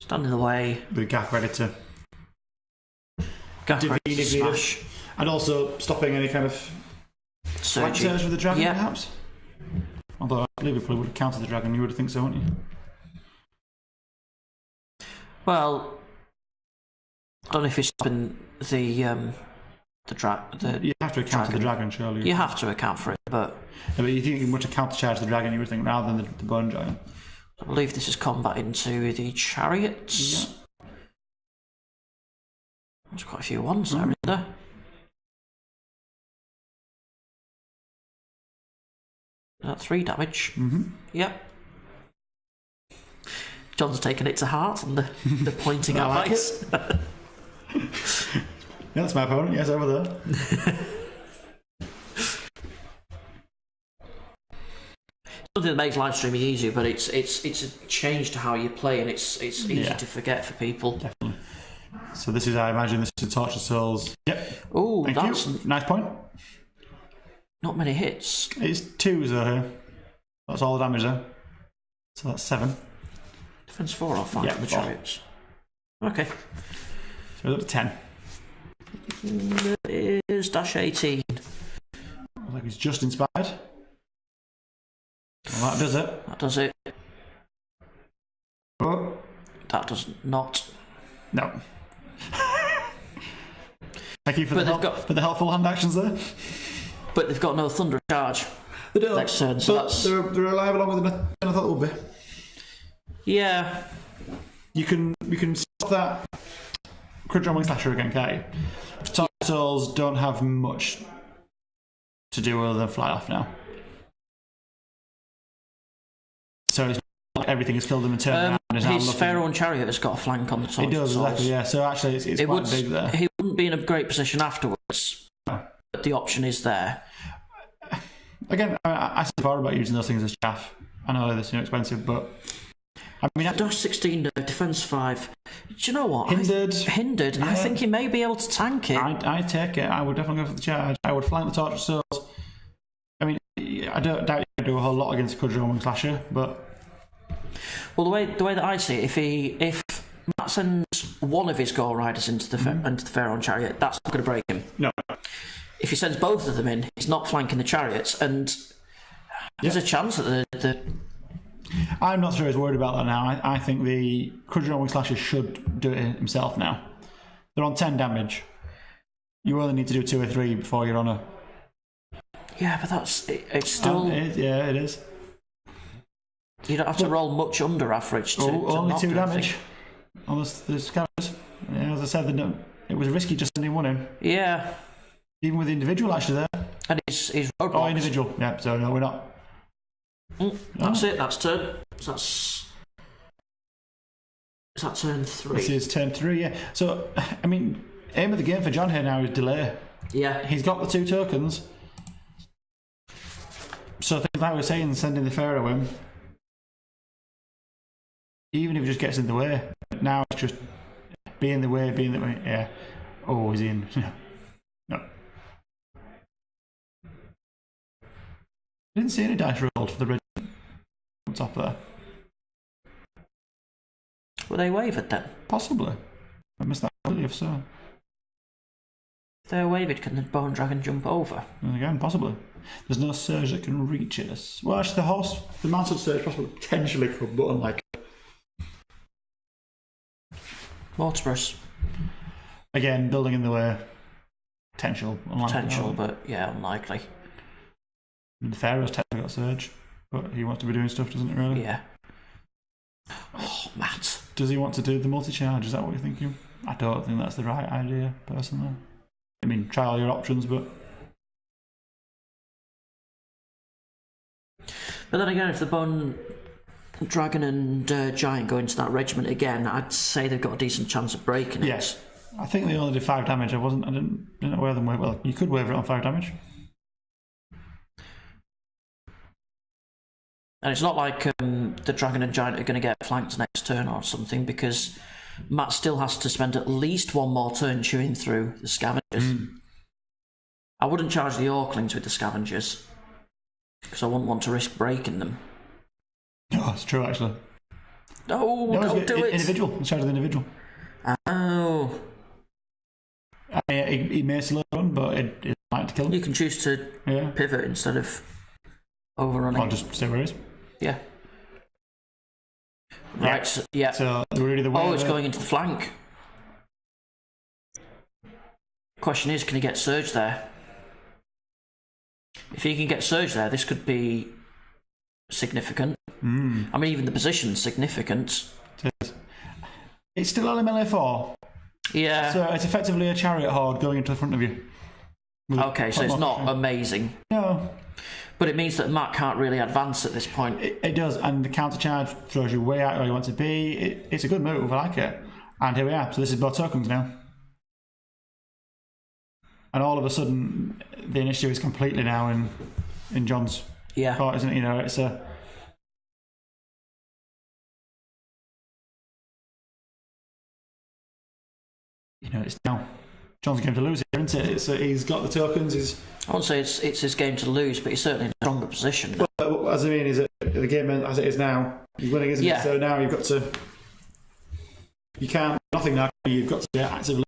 Stand in the way. With Gak ready to smash. And also stopping any kind of flank surge with the dragon, perhaps? Although I believe he probably would have countered the dragon, you would think so, wouldn't you? Well, I don't know if he's stopping the you have to account for the dragon, surely. You have to account for it, but... Yeah, but you think you would have countercharged the dragon, you would think, rather than the bone giant. I believe this is combat into the chariots. Yeah. There's quite a few ones there, isn't there? Is that 3 damage? Yep. John's taking it to heart and the pointing at like ice. Yeah, that's my opponent, yes, over there. Something that makes live streaming easier, but it's a change to how you play, and it's easy to forget for people. Definitely. So this is, I imagine, this is Torture Souls. Yep. Oh, Thank that's you. Nice point. Not many hits. It's 2s though here. That's all the damage there. So that's 7. Defense 4 or 5 Yeah, for the 4. chariots. Okay. So we're up to 10. It is dash 18. Looks like he's just inspired. Well, that does it. That does it. Oh. That does not. No. Thank you for the helpful hand actions there. But they've got no thunder charge. They don't. Next turn, so but they're alive longer than I thought they would be. Yeah. You can stop that crit wing slasher again, can't you? Top souls don't have much to do other than fly off now. So it's not like everything has killed them and turned around. And is now his looking. Pharaoh and Chariot has got a flank on the top. It does, exactly, yeah. So actually it's quite big there. He wouldn't be in a great position afterwards, No. but the option is there. Again, I said before about using those things as chaff. I know they're expensive, but I mean, dash 16, defense 5. Do you know what? Hindered. Yeah. I think he may be able to tank it. I take it. I would definitely go for the charge. I would flank the Torture Souls. I mean, I don't doubt you do a whole lot against the Kudron Wing Slasher, but well, the way that I see it, if Matt sends one of his Gore Riders into the Pharaoh and Chariot, that's not going to break him. No. If he sends both of them in, he's not flanking the chariots, and there's a chance that the I'm not sure he's worried about that now. I think the Kudron Wing Slasher should do it himself now. They're on 10 damage. You only need to do 2 or 3 before you're on a... Yeah, but it's still... it is. You don't have to roll much under average to only not 2 do damage anything. on the scavengers. Yeah, as I said, it was risky just sending one in. Yeah. Even with the individual actually there. And he's roadblocks. Oh, individual. Yeah, so no, we're not. That's it, that's turn. Is that turn 3? This is turn 3, yeah. So, I mean, aim of the game for John here now is delay. Yeah. He's got the 2 tokens. So things like we were saying, sending the Pharaoh in, even if he just gets in the way, now it's just be in the way, yeah. Oh, he's in. No. Didn't see any dice rolled for the red on top there. Were they wavered then? Possibly. I missed that earlier, if so. If they're wavered, can the bone dragon jump over? And again, possibly. There's no surge that can reach us. Well, actually, the mounted surge possibly potentially could, but unlikely. Mortimer's. Again, building in the way. Potential, unlikely. Potential, but yeah, unlikely. And the Pharaoh's technically got surge, but he wants to be doing stuff, doesn't he, really? Yeah. Oh, Matt. Does he want to do the multi-charge? Is that what you're thinking? I don't think that's the right idea, personally. I mean, try all your options, but... But then again, if the Bone Dragon and Giant go into that regiment again, I'd say they've got a decent chance of breaking it. Yes. I think they only did 5 damage. I didn't wear them. Well, you could waver it on 5 damage. And it's not like the Dragon and Giant are going to get flanked next turn or something, because Matt still has to spend at least one more turn chewing through the Scavengers. I wouldn't charge the Orklings with the Scavengers, because I wouldn't want to risk breaking them. No, it's true, actually. No, don't do it! Individual. Charge the individual. Oh. I mean, he may slow run, but it's like to kill him. You can choose to pivot instead of overrunning. Or just stay where he is. Yeah. Right, so, yeah. So, we're either way. Oh, it's going into the flank. Question is, can he get surge there? If he can get surge there, this could be significant. I mean, even the position's significant. It's still only melee 4. Yeah. So it's effectively a chariot horde going into the front of you. Okay, so it's not amazing. No. But it means that Matt can't really advance at this point. It does, and the counter charge throws you way out where you want to be. It's a good move, I like it. And here we are. So this is both tokens now. And all of a sudden, the initiative is completely now in John's court, isn't it? You know, it's a... You know, it's now John's game to lose here, isn't it? He's got the tokens. I won't say it's his game to lose, but he's certainly in a stronger position. Well, as I mean, is it the game as it is now? He's winning, isn't it? So now you've got to. You can't nothing now. You've got to be actively.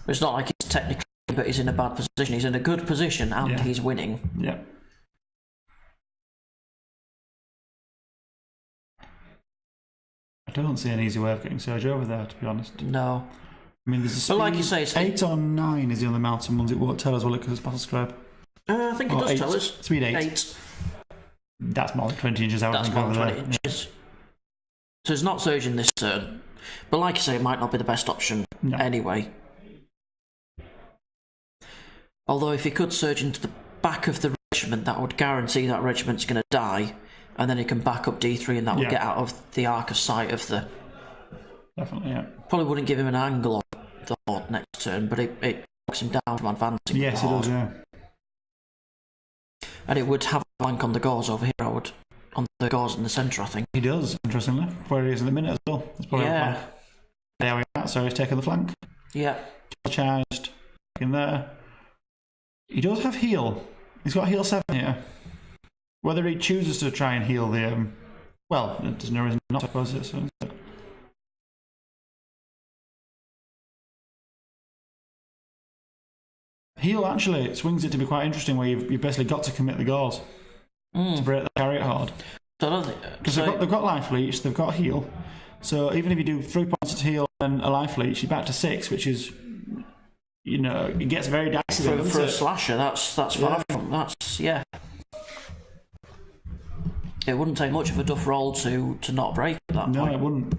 It's not like he's technically, but he's in a bad position. He's in a good position, and he's winning. Yeah. I don't see an easy way of getting Surge over there, to be honest. No. I mean, there's a speed, but like you say, it's 8 or 9 is the only mountain ones. It won't tell us, will it? Because it's battle scribe. I think it does 8. tell us. Speed 8. That's more than 20 inches out. That's more than 20 inches. Yeah. So it's not surging this turn. But like I say, it might not be the best option anyway. Although if he could surge into the back of the regiment, that would guarantee that regiment's going to die, and then he can back up D3, and that would get out of the arc of sight of the... Definitely, yeah. Probably wouldn't give him an angle on the horde next turn, but it knocks him down from advancing. Yes, it does, yeah. And it would have a flank on the gauze over here, on the gauze in the centre, I think. He does, interestingly. Where he is in the minute as well. That's probably there we are, so he's taking the flank. Yeah. Charged in there. He does have heal. He's got heal 7 here. Whether he chooses to try and heal the... well, there's no reason not to, suppose it. So. Heal actually swings it to be quite interesting, where you've basically got to commit the gauze to break the chariot horde. Because they've got life leech, they've got heal. So even if you do 3 points to heal and a life leech, you're back to 6, which is, you know, it gets very dicey. For a slasher, that's far from that's It wouldn't take much of a duff roll to not break at that point. No, it wouldn't.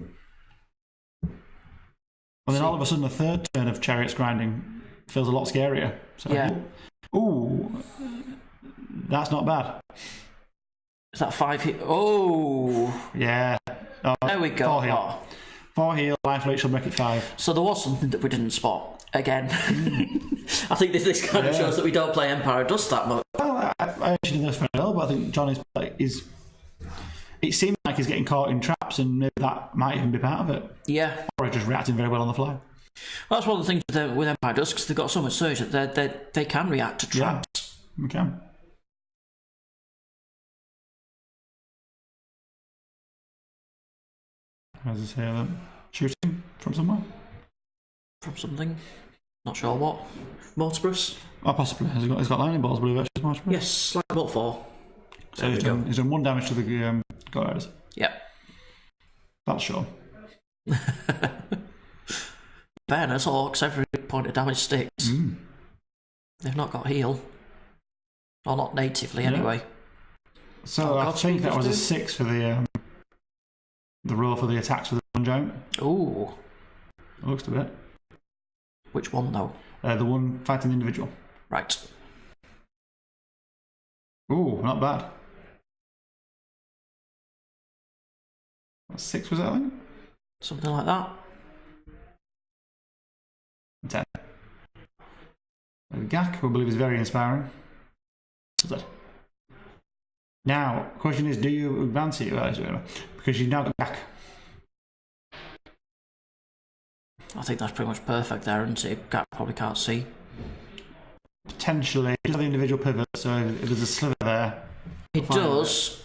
And then all of a sudden, the third turn of chariots grinding feels a lot scarier. So, ooh, that's not bad. Is that 5 hit? Oh, yeah. There we go. 4 heal. 4 heal. Life leech will make it 5. So there was something that we didn't spot again. I think this kind of shows that we don't play Empire of Dust that much. Well, I actually did this very well, but I think John is. It seems like he's getting caught in traps, and maybe that might even be part of it. Yeah. Or he's just reacting very well on the fly. Well, that's one of the things with Empire Dust, because they've got so much surge that they can react to traps. Yeah, we can. As I say, shooting from somewhere? From something. Not sure what. Mortimerous? Oh, possibly. He's got lightning bolts, believe it. Yes, like bolt 4. So he's done 1 damage to the God Riders. Yep. That's sure. Fairness, orcs, every point of damage sticks. They've not got heal. Or not natively, anyway. So I think that was a 6 for the roll for the attacks for the one giant. Ooh. It looks a bit. Which one, though? The one fighting the individual. Right. Ooh, not bad. What, 6 was that, I think? Something like that. 10. Gak, who I believe is very inspiring. What's that? Now, question is, do you advance it? Because you've now got Gak. I think that's pretty much perfect there, isn't it? Gak probably can't see. Potentially, it does have the individual pivot, so if there's a sliver there. It does.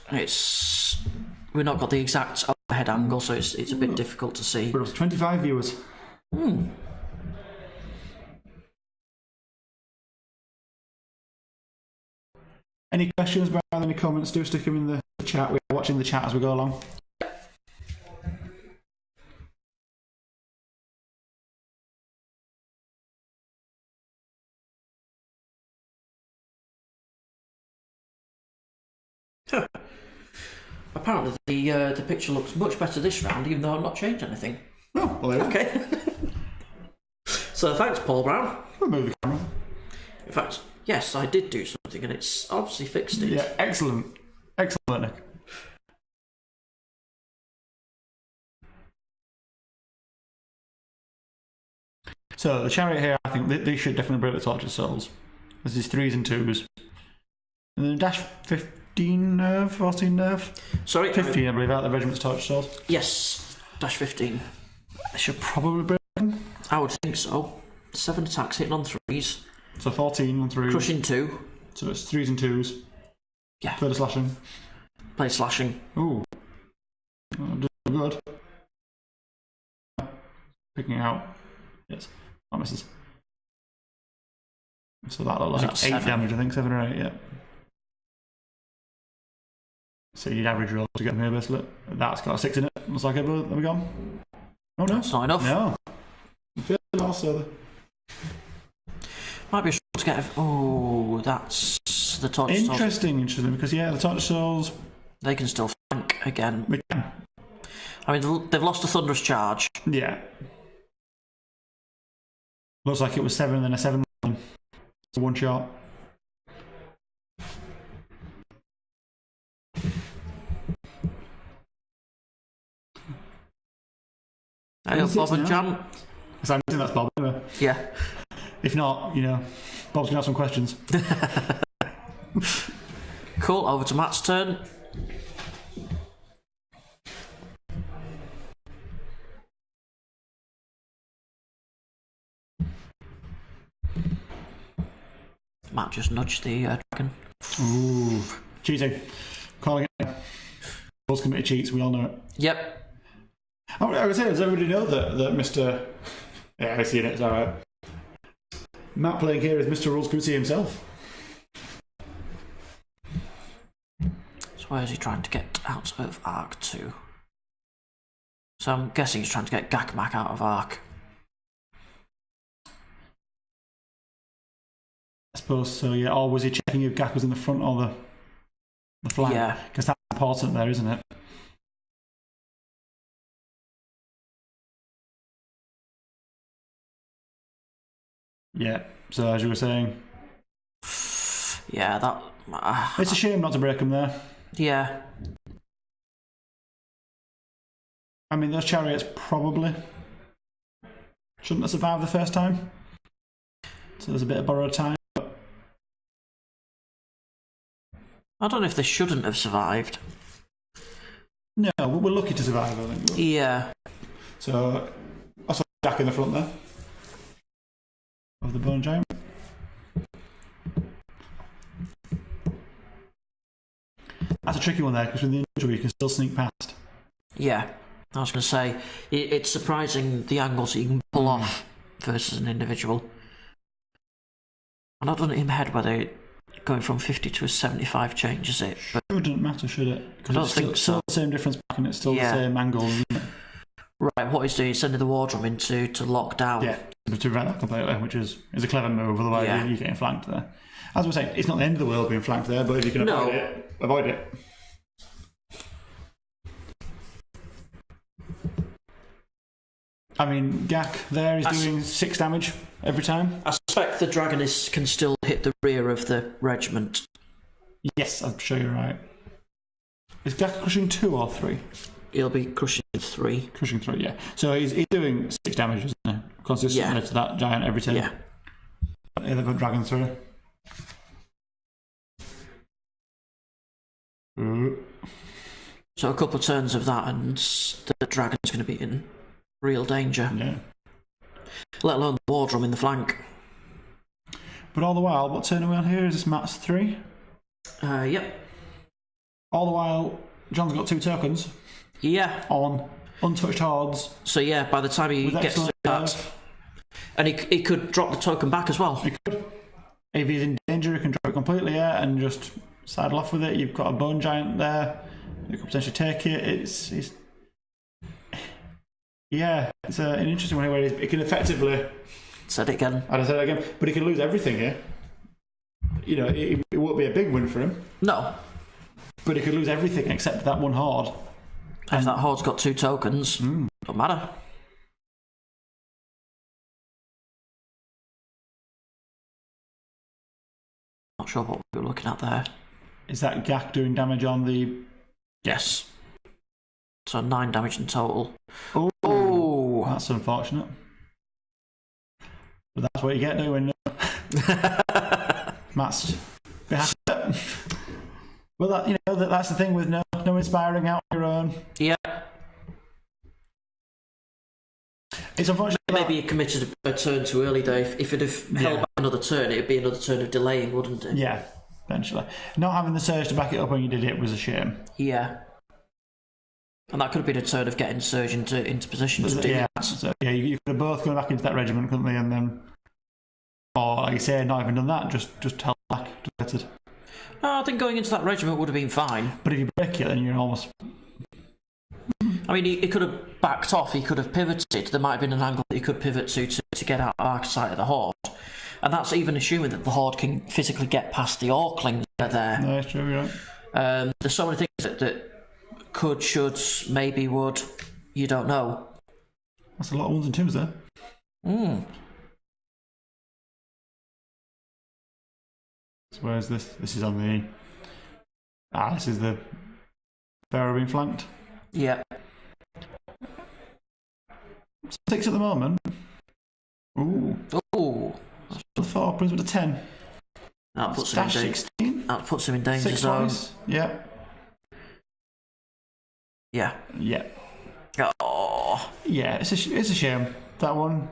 We've not got the exact overhead angle, so it's a bit difficult to see. But it was 25 viewers. Any questions, Brian? Any comments? Do stick them in the chat. We're watching the chat as we go along. Apparently the picture looks much better this round, even though I've not changed anything. Oh, well, there we go. Okay. So thanks, Paul Brown. We'll move the camera. In fact, yes, I did do something, and it's obviously fixed it. Yeah, excellent. Excellent, Nick. So, the chariot here, I think they should definitely break the Tortured Souls. This is 3s and 2s. And then dash 15 nerve, 14 nerve? Sorry? 15, I believe, out of the Regiment's Tortured Souls. Yes, dash 15. They should probably break them. I would think so. 7 attacks hitting on 3s. So 14 on 3s. Crushing 2. So it's 3s and 2s. Yeah. Further slashing. Play slashing. Ooh. Good. Picking it out. Yes. That misses. So that'll look like 8 damage, I think. 7 or 8, yeah. So you'd average roll to get them here, basically. That's got a 6 in it. Looks like it, but there we go. Oh no. That's not enough. No. I'm feeling also. Might be a struggle to get. Oh, that's the Tortured Souls. Interesting, because yeah, the Tortured Souls. They can still flank again. We can. I mean, they've lost a thunderous charge. Yeah. Looks like it was 7 and then a 7. So 1 shot. Hey, Bob and Jam. So I'm guessing that's Bob anyway. Yeah. If not, Bob's gonna have some questions. Cool, over to Matt's turn. Matt just nudged the dragon. Ooh. Cheating. Calling it. Those committee cheats, we all know it. Yep. I would say, does everybody know that Mr. Yeah, I see it, it's alright. Matt playing here is Mr. Rules Committee himself. So where is he trying to get out of Arc to? So I'm guessing he's trying to get Gakmak out of Arc. I suppose so, yeah. Or was he checking if Gak was in the front or the flank? Yeah. Because that's important there, isn't it? Yeah, so as you were saying. Yeah, that... it's a shame not to break them there. Yeah. I mean, those chariots probably shouldn't have survived the first time. So there's a bit of borrowed time. I don't know if they shouldn't have survived. No, we're lucky to survive, I think. Yeah. So, I saw Jack in the front there. Of the Bone Giant. That's a tricky one there, because with the individual you can still sneak past. Yeah. I was going to say, it's surprising the angles that you can pull off versus an individual. And I don't know in my head whether going from 50 to a 75 changes it. But Shouldn't matter, should it? I don't think so. Still the same difference back and it's still the same angle, isn't it? Right, what he's doing is sending the wardroom in to lock down. Yeah, to prevent that completely, which is a clever move, otherwise you're getting flanked there. As we're saying, it's not the end of the world being flanked there, but if you can avoid it. I mean, Gak there is doing 6 damage every time. I suspect the Dragonist can still hit the rear of the regiment. Yes, I'm sure you're right. Is Gak crushing 2 or 3? He'll be crushing 3. Crushing 3, yeah. So he's doing 6 damage, isn't he? Consistently to that giant every turn. Yeah. They've got dragon through. So a couple of turns of that and the dragon's going to be in real danger. Yeah. Let alone the wardroom in the flank. But all the while, what turn are we on here? Is this Matt's 3? Yep. All the while, John's got 2 tokens. Yeah. On untouched hordes. So yeah, by the time he gets to that... And he could drop the token back as well. He could. If he's in danger, he can drop it completely, and just sidle off with it. You've got a bone giant there. You could potentially take it. It's an interesting one where he can effectively... Said it again. I'd say it again. But he can lose everything here. You know, it won't be a big win for him. No. But he could lose everything except that one horde. If that horde's got 2 tokens, don't matter. Not sure what we were looking at there. Is that Gak doing damage on the... Yes. So 9 damage in total. Oh! That's unfortunate. But that's what you get doing. Matt's behind it. Well, that's the thing with no inspiring out your own. Yeah. It's unfortunate. Maybe he committed a turn too early, though. If it'd have held back another turn, it'd be another turn of delaying, wouldn't it? Yeah, eventually. Not having the surge to back it up when you did it was a shame. Yeah. And that could have been a turn of getting Surge into position to do that. So, you could have both gone back into that regiment, couldn't they? And then, or like you say, not even done that, just held back. No, I think going into that regiment would have been fine. But if you break it, then you're almost... I mean, he could have backed off, he could have pivoted. There might have been an angle that he could pivot to get out of our sight of the Horde. And that's even assuming that the Horde can physically get past the Orklings that are there. No, that's true, you're right. There's so many things that could, should, maybe would, you don't know. That's a lot of 1s and 2s there. So where's this? This is on the... this is the Pharaoh being flanked. Yeah. 6 at the moment. Ooh. The 4 brings him to 10. That puts him in danger. 16. That puts him in danger 6 zone. twice. Yeah. Yeah. Yeah. Oh. Yeah, it's a shame, that one.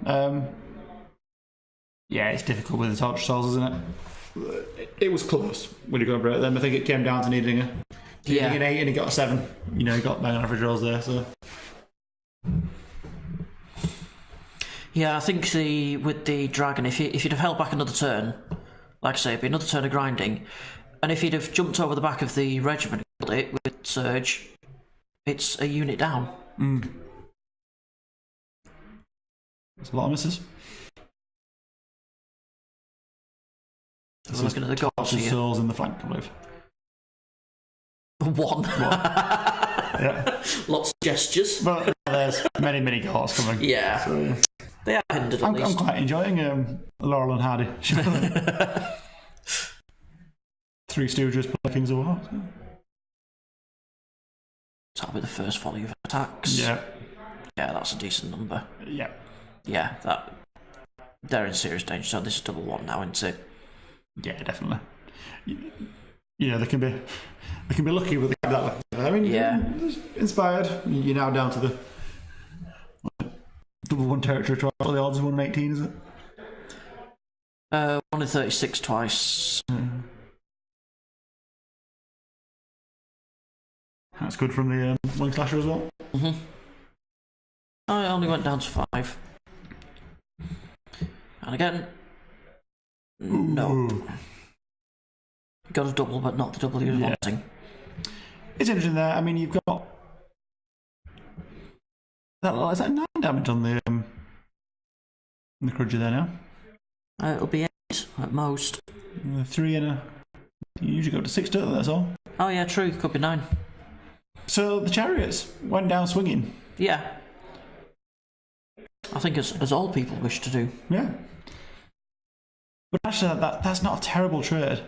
Yeah, it's difficult with the torch souls, isn't it? It was close when you go and break them. I think it came down to needing an 8 and he got a 7. You know, he got bang on average rolls there, so... Yeah, I think with the dragon, if you'd have held back another turn, like I say, it'd be another turn of grinding, and if you'd have jumped over the back of the regiment and killed it with Surge, it's a unit down. It's a lot of misses. We're looking at the goals here. Souls in the flank, I believe. 1. Yeah. Lots of gestures. But there's many goals coming. Yeah. So, they are hindered at least. I'm quite enjoying Laurel and Hardy. 3 Stooges play Kings of War. That'll be the first volley of attacks. Yeah. Yeah, that's a decent number. Yeah. Yeah, they're in serious danger, so this is double 1 now, isn't it? Yeah, definitely. You know, they can be lucky with the that way. I mean, inspired. You're now down to the double 1 territory trial. The odds of 1 in 18, is it? 1 in 36 twice. That's good from the Wing Slasher as well. I only went down to 5. And again, No. Ooh. Got a double, but not the double he was wanting. It's interesting there. I mean, you've got is that 9 damage on the Crudger there now? It'll be 8 at most. 3 and a. You usually go to 6, don't they? That's all. Oh yeah, true. Could be 9. So the chariots went down swinging. Yeah. I think as all people wish to do. Yeah. But actually, that's not a terrible trade.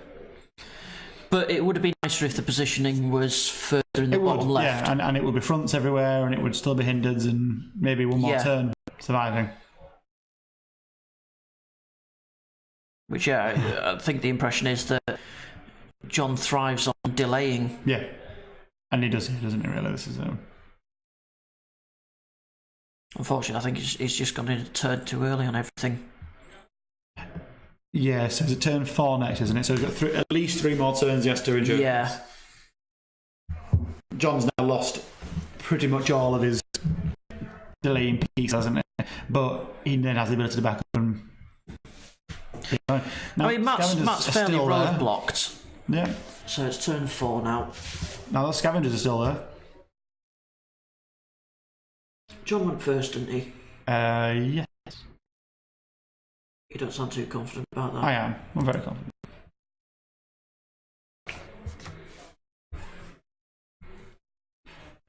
But it would have been nicer if the positioning was further in the bottom left. Yeah, and it would be fronts everywhere, and it would still be hindered, and maybe one more turn surviving. Which, I think the impression is that John thrives on delaying. Yeah. And he does, doesn't he, really? This is Unfortunately, I think he's just gone in a turn too early on everything. Yeah, so it's a turn 4 next, isn't it? So he's got at least 3 more turns he has to endure. Yeah. John's now lost pretty much all of his delaying piece, hasn't he? But he then has the ability to back up and... Now, I mean, Matt's fairly roadblocked. Yeah. So it's turn 4 now. Now those scavengers are still there. John went first, didn't he? Yes. You don't sound too confident about that. I am. I'm very confident.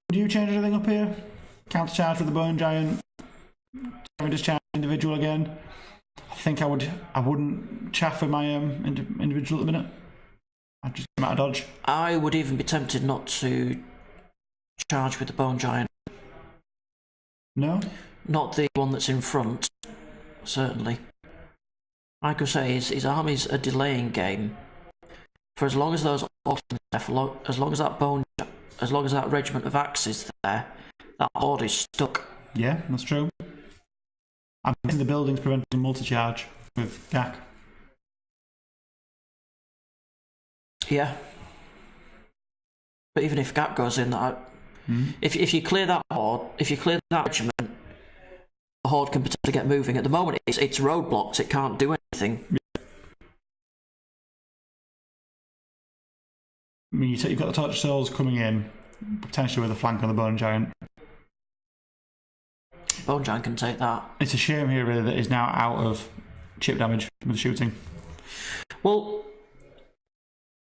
Would you change anything up here? Counter charge with the Bone Giant. Scavengers charge individual again. I think I wouldn't chaff with my individual at the minute. I'd just come out of dodge. I would even be tempted not to charge with the Bone Giant. No? Not the one that's in front, certainly. Like I say, his army's a delaying game. For as long as those Orcs are there, as long as that regiment of axes there, that horde is stuck. Yeah, that's true. I'm guessing the building's preventing multi-charge with Gak. Yeah. But even if Gak goes in, if you clear that horde, if you clear that regiment, the horde can potentially get moving. At the moment, it's roadblocked. It can't do anything. Yeah. I mean, you've got the Torch Souls coming in, potentially with a flank on the Bone Giant. Bone Giant can take that. It's a shame here, really, that he's now out of chip damage with shooting. Well,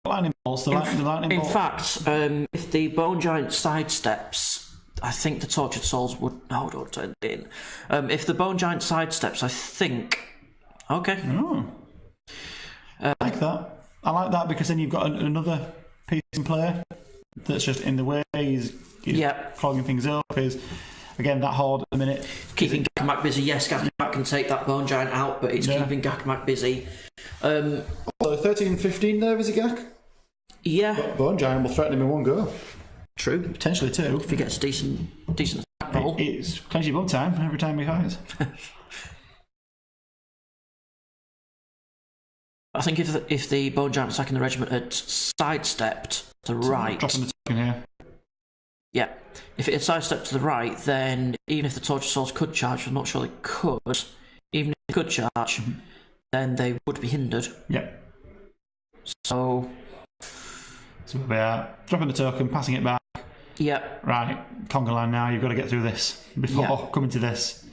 lightning bolts. The lightning bolt. In fact, if the Bone Giant sidesteps, I think the Tortured Souls would. No, don't turn it in. If the Bone Giant sidesteps, I think. Okay. Oh. I like that. I like that because then you've got another piece in play that's just in the way. He's clogging things up. Again, that horde at the minute. Keeping Gakamak busy. Yes, Gakamak can take that Bone Giant out, but it's keeping Gakamak busy. So 13-15 there, is it, Gak? Yeah. But Bone Giant will threaten him in one go. True. Potentially two. If he gets a decent attack roll. It's plenty of bump time every time he fires. I think if the Bone Giant attacking the regiment had sidestepped to the right... Dropping the token here. Yeah. If it had sidestepped to the right, then even if the Tortured Souls could charge, I'm not sure they could, even if they could charge, then they would be hindered. Yeah. So we'll be dropping the token, passing it back. Yeah. Right, conga line now, you've got to get through this before coming to this.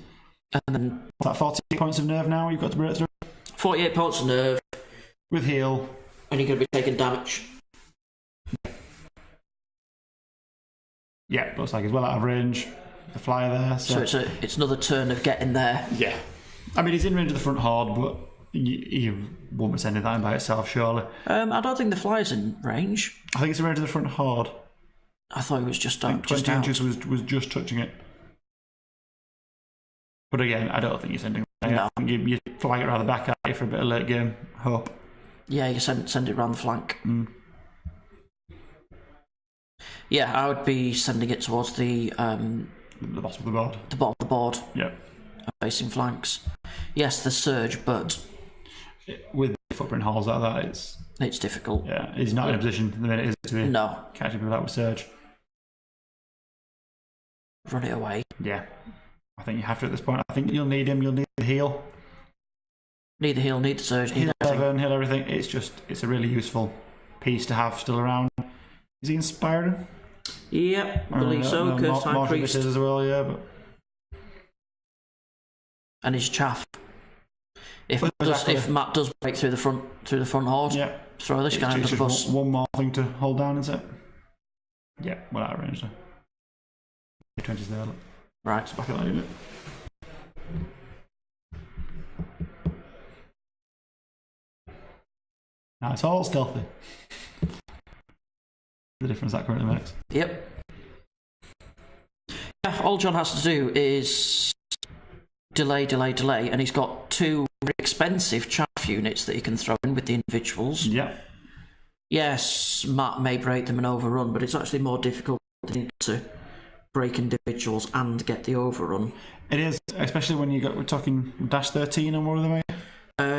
And then... What's that, 48 points of nerve now you've got to break through? 48 points of nerve. With heal. And you're going to be taking damage. Yeah, looks like he's well out of range. The flyer there. So it's another turn of getting there. Yeah. I mean, he's in range of the front horde, but you won't be sending that in by itself, surely. I don't think the flyer's in range. I think it's in range of the front horde. I thought he was just out. Just was just touching it. But again, I don't think you're sending it. No. I think you flag it around the back at you for a bit of late game hope. Yeah, you send it round the flank. Mm. Yeah, I would be sending it towards the bottom of the board. The bottom of the board. Yeah. Facing flanks. Yes, the surge, but with footprint holes like that, it's difficult. Yeah, he's not in a position at the minute, is he, to catch people out with surge. Run it away. Yeah. I think you have to at this point. I think you'll need him, you'll need the heal. Need the heal, need the surge, need heal everything. 7, heal everything. It's a really useful piece to have still around. Is he inspiring? Yep, I believe so. Cursed High Priest. As well, yeah. But... And his chaff. If Matt does break through the front horde, throw this guy under the bus. One more thing to hold down, is it? Yeah, well, out of range there. 20's there, look. Right. It's back at that unit. Now it's all stealthy. The difference that currently makes. Yep. Yeah, all John has to do is delay, and he's got 2 very expensive chaff units that he can throw in with the individuals. Yeah. Yes, Matt may break them and overrun, but it's actually more difficult to break individuals and get the overrun. It is, especially when we're talking dash 13 on one of them.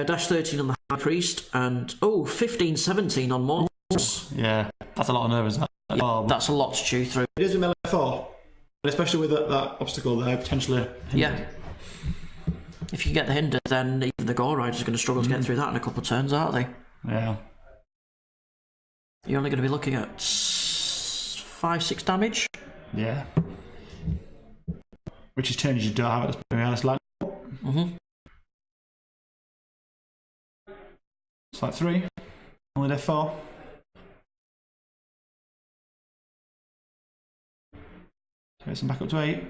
Dash 13 on the High Priest, and 15, 17 on Mortals. Yeah, that's a lot of nerves. That's a lot to chew through. It is with melee 4, but especially with that obstacle there, potentially. Yeah. If you get the hinder, then even the Gore Riders are going to struggle to get through that in a couple of turns, aren't they? Yeah. You're only going to be looking at 5-6 damage. Yeah. Which is changes you don't have at this honest line. It's like 3. Only death 4. So it's back up to 8.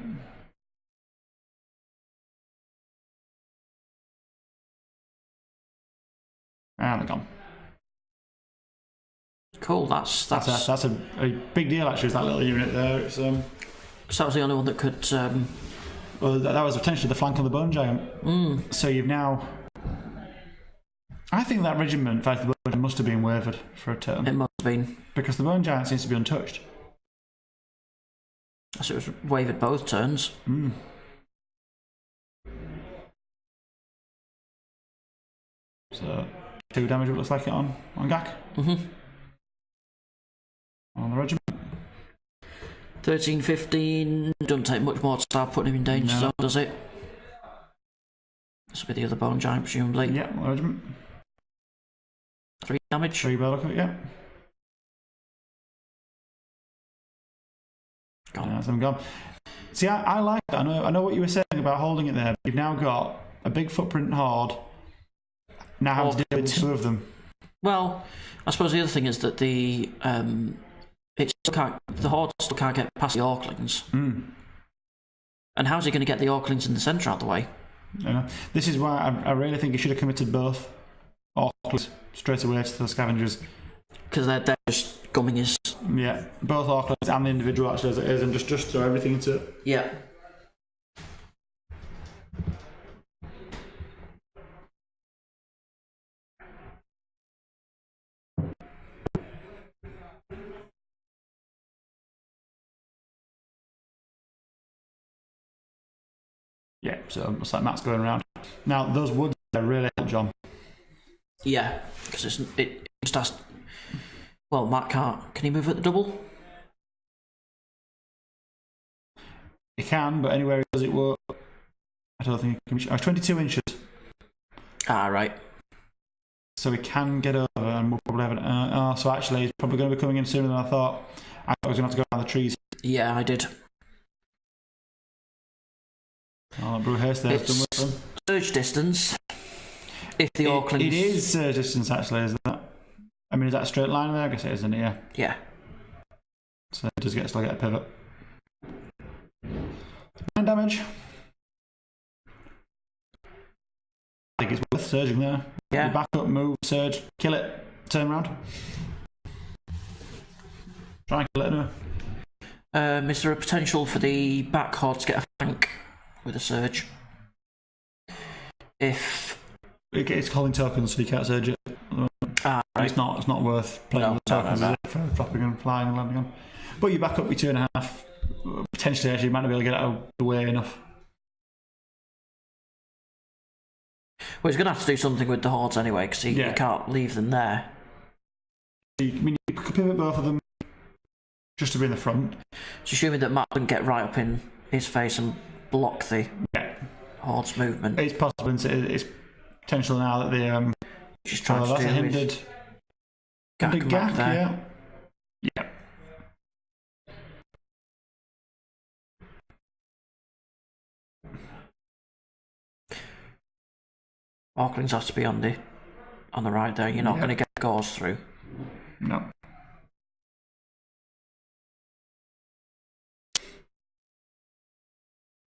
And they're gone. Cool, that's a big deal actually, is that little unit there. It's so that was the only one that could well, that was potentially the flank on the Bone Giant. So you've now, I think that regiment fighting the Bone Giant must have been wavered for a turn. It must have been, because the Bone Giant seems to be untouched. So it was wavered both turns. So 2 damage, it looks like it on Gak. On the regiment. 13, 15, doesn't take much more to start putting him in danger zone, does it? This will be the other Bone Giant, presumably. Yeah, regiment. 3 damage. 3 by look at it, yeah. Gone. Yeah, I'm gone. See, I like it. I know what you were saying about holding it there. But you've now got a big footprint horde. Now having to deal with 2 of them. Well, I suppose the other thing is that the horde still can't get past the Orklings. And how's he going to get the Orklings in the centre out of the way? This is why I really think he should have committed both Orklings straight away to the scavengers. Because they're just gumming his... Yeah, both Orklings and the individual actually as it is, and just throw everything into it. Yeah. Yeah, so it looks like Matt's going around. Now, those woods are really help John. Yeah, because it just has... Well, Matt can't. Can he move at the double? He can, but anywhere he does it won't. I don't think he can. 22 inches. Ah, right. So he can get over, and we'll probably have an... so actually, he's probably going to be coming in sooner than I thought. I thought he was going to have to go around the trees. Yeah, I did. Oh, Brew Haste there's done with them. Surge distance. If the Orklings... It is surge distance, actually, isn't that? I mean, is that a straight line there? I guess it is, isn't it? Yeah. Yeah. So it does still get a pivot. 9 damage. I think it's worth surging there. Yeah. Back up, move, surge, kill it, turn around. Try and kill it anyway. Is there a potential for the back horde to get a flank with a surge? If... It's calling tokens, so you can't surge it. Right. It's not worth playing with tokens for dropping and flying and landing on. But you back up your 2.5. Potentially, actually, you might not be able to get out of the way enough. Well, he's going to have to do something with the hordes anyway, because he can't leave them there. You could pivot both of them just to be in the front. It's assuming that Matt wouldn't get right up in his face and block the horde's movement. It's possible, potential now that the Just trying to that's do a hindered with Gak Gak, there. yeah. Aucklings has to be on the right there. You're not going to get gauze through. No.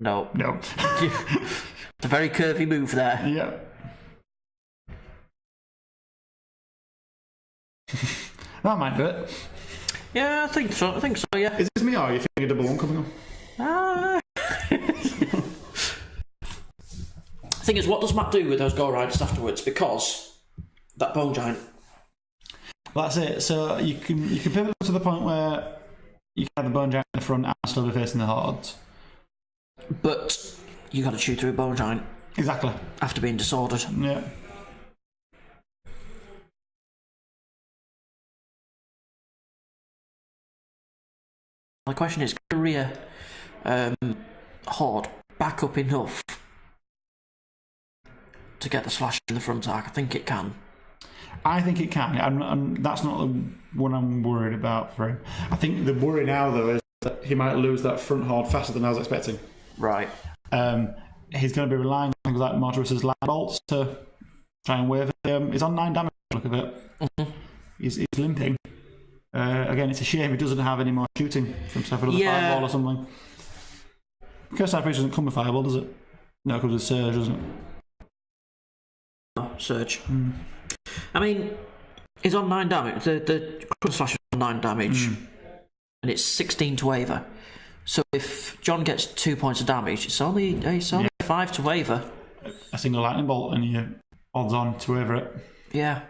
No. No. It's a very curvy move there. Yeah. That might do it. Yeah, I think so. Yeah. Is this me or are you thinking a double one coming on? Thing is, what does Matt do with those go riders afterwards? Because that bone giant. Well, that's it. So you can pivot to the point where you can have the bone giant in the front and still be facing the hordes. But you got to chew through a bone giant. Exactly. After being disordered. Yeah. My question is, can the rear horde back up enough to get the slash in the front arc? I think it can. I think it can. That's not the one I'm worried about for him. I think the worry now, though, is that he might lose that front horde faster than I was expecting. Right. He's going to be relying on things like Mortimer's light bolts to try and wave him. He's on 9 damage, look at it. Mm-hmm. He's limping. Again, it's a shame he doesn't have any more shooting from stuff with a fireball or something. Curse Side Priest doesn't come with fireball, does it? No, it comes with Surge, doesn't it? Oh, Surge. I mean, he's on 9 damage. The Crunch Slash is on 9 damage. And it's 16 to waver. So if John gets 2 points of damage, it's only 5 to waver. A single lightning bolt and you're odds on to waver it. Yeah.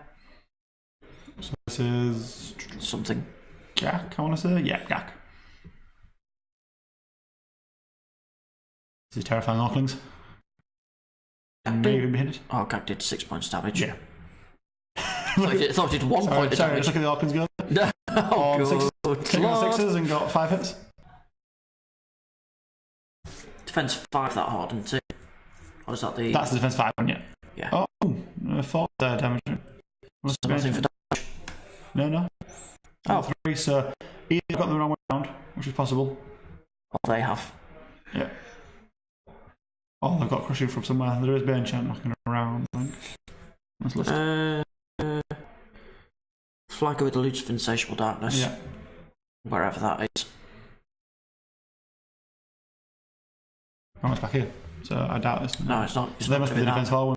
So this is something. Gak, I want to say. Yeah, Gak. This is terrifying Aucklings. Maybe hit it. Oh, Gak did 6 points damage. Yeah. I thought it did 1 point of damage. Look at the Aucklings go. Oh, got 6s and got 5 hits. Defense 5 that hard, isn't it? Or is that the... That's the defense 5 one, yeah. Yeah. Oh, 4 damage. So nothing for damage. No. Oh, 3, so either got the wrong way around, which is possible. Or they have. Yeah. Oh, they've got crushing from somewhere. There is Bane Chant knocking around, I think. Let's list. Flagger with elusive insatiable darkness. Yeah. Wherever that is. Oh, it's back here. So I doubt this. No, it's not. So they must be the defense 4 one.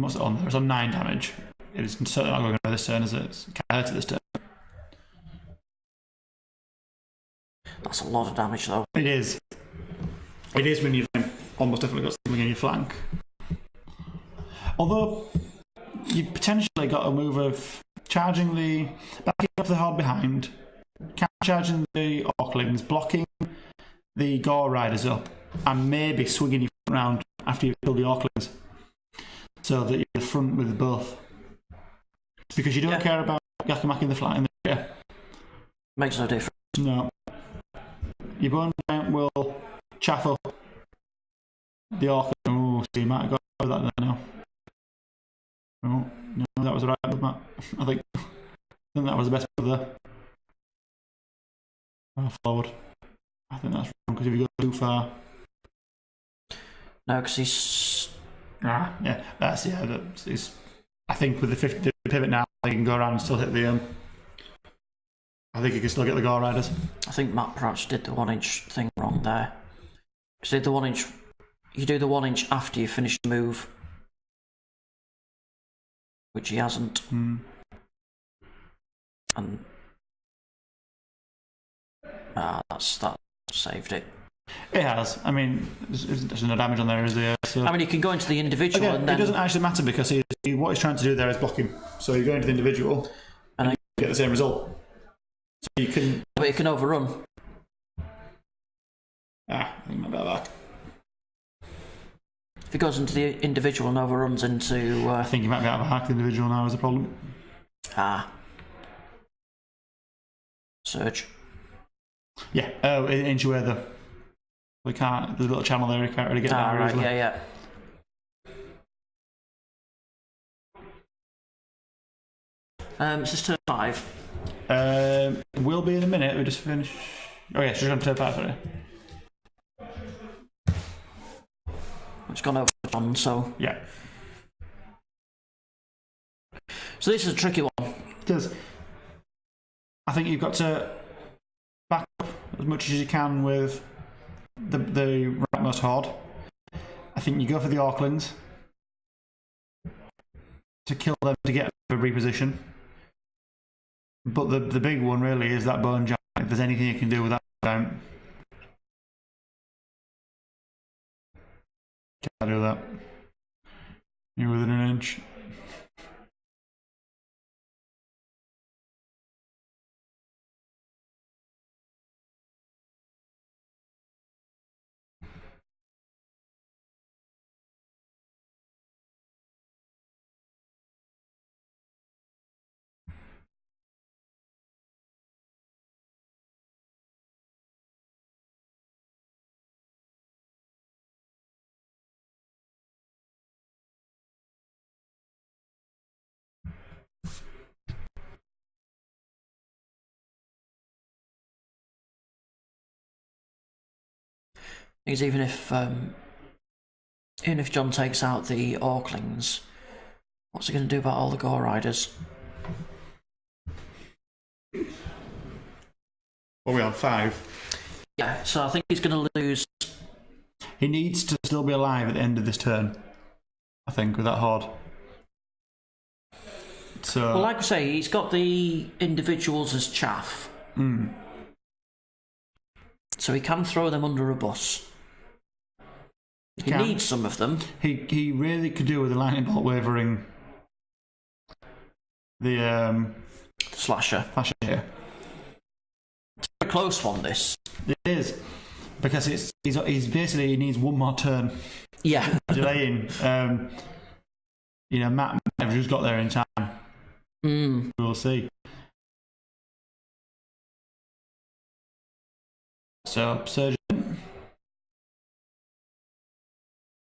What's it on there? It's on 9 damage. It is certainly not going to this turn, is it? It's kind of hurt this turn. That's a lot of damage, though. It is. It is when you've almost definitely got something in your flank. Although, you've potentially got a move of charging the... backing up the horde behind, charging the Aucklings, blocking the Gore Riders up, and maybe swinging your front round after you've killed the Aucklings. So that you're in the front with both. Because you don't care about Yakamack in the flank in the rear. Makes no difference. No. Your bone giant will chaff up the Orc. Oh, so you might have got that there now. Oh, no, that was the right move, Matt. I think that was the best move there. Forward. I think that's wrong because if you go too far. No, because he's... yeah, that's I think with the pivot now, he can go around and still hit the. I think he can still get the Gore Riders. I think Matt perhaps did the 1 inch thing wrong there. Because did the 1 inch. You do the 1 inch after you finish the move, which he hasn't. And that saved it. It has. I mean, there's no damage on there, is there? So. I mean, you can go into the individual Again, and then... it doesn't actually matter because what he's trying to do there is blocking. So you go into the individual and you get the same result. So you can... But you can overrun. I think my back. If he goes into the individual and overruns into... I think he might be out of hack. The individual now is a problem. Surge. Yeah. Oh, inch away though. We can't. There's a little channel there. We can't really get down. Right, easily. yeah. Is this turn 5? Will be in a minute. We just finish. Oh yeah, she's on turn 5. Sorry. It's gone over to John, so. Yeah. So this is a tricky one. Because I think you've got to back up as much as you can with the rightmost horde. I think you go for the Orklings to kill them to get a reposition. But the big one really is that bone giant. If there's anything you can do with that giant, can't do that. You're within an inch. Because even if John takes out the Orklings, what's he going to do about all the Gore Riders? What are we on, 5? Yeah, so I think he's going to lose. He needs to still be alive at the end of this turn, I think, with that horde. So, Well, like I say, he's got the individuals as chaff. So he can throw them under a bus. He needs some of them. He really could do with the lightning bolt wavering the Slasher. flash here. It's a close one, this. It is, because he's basically he needs one more turn Yeah. delaying. Matt might have just got there in time. We'll see. So Surgeon.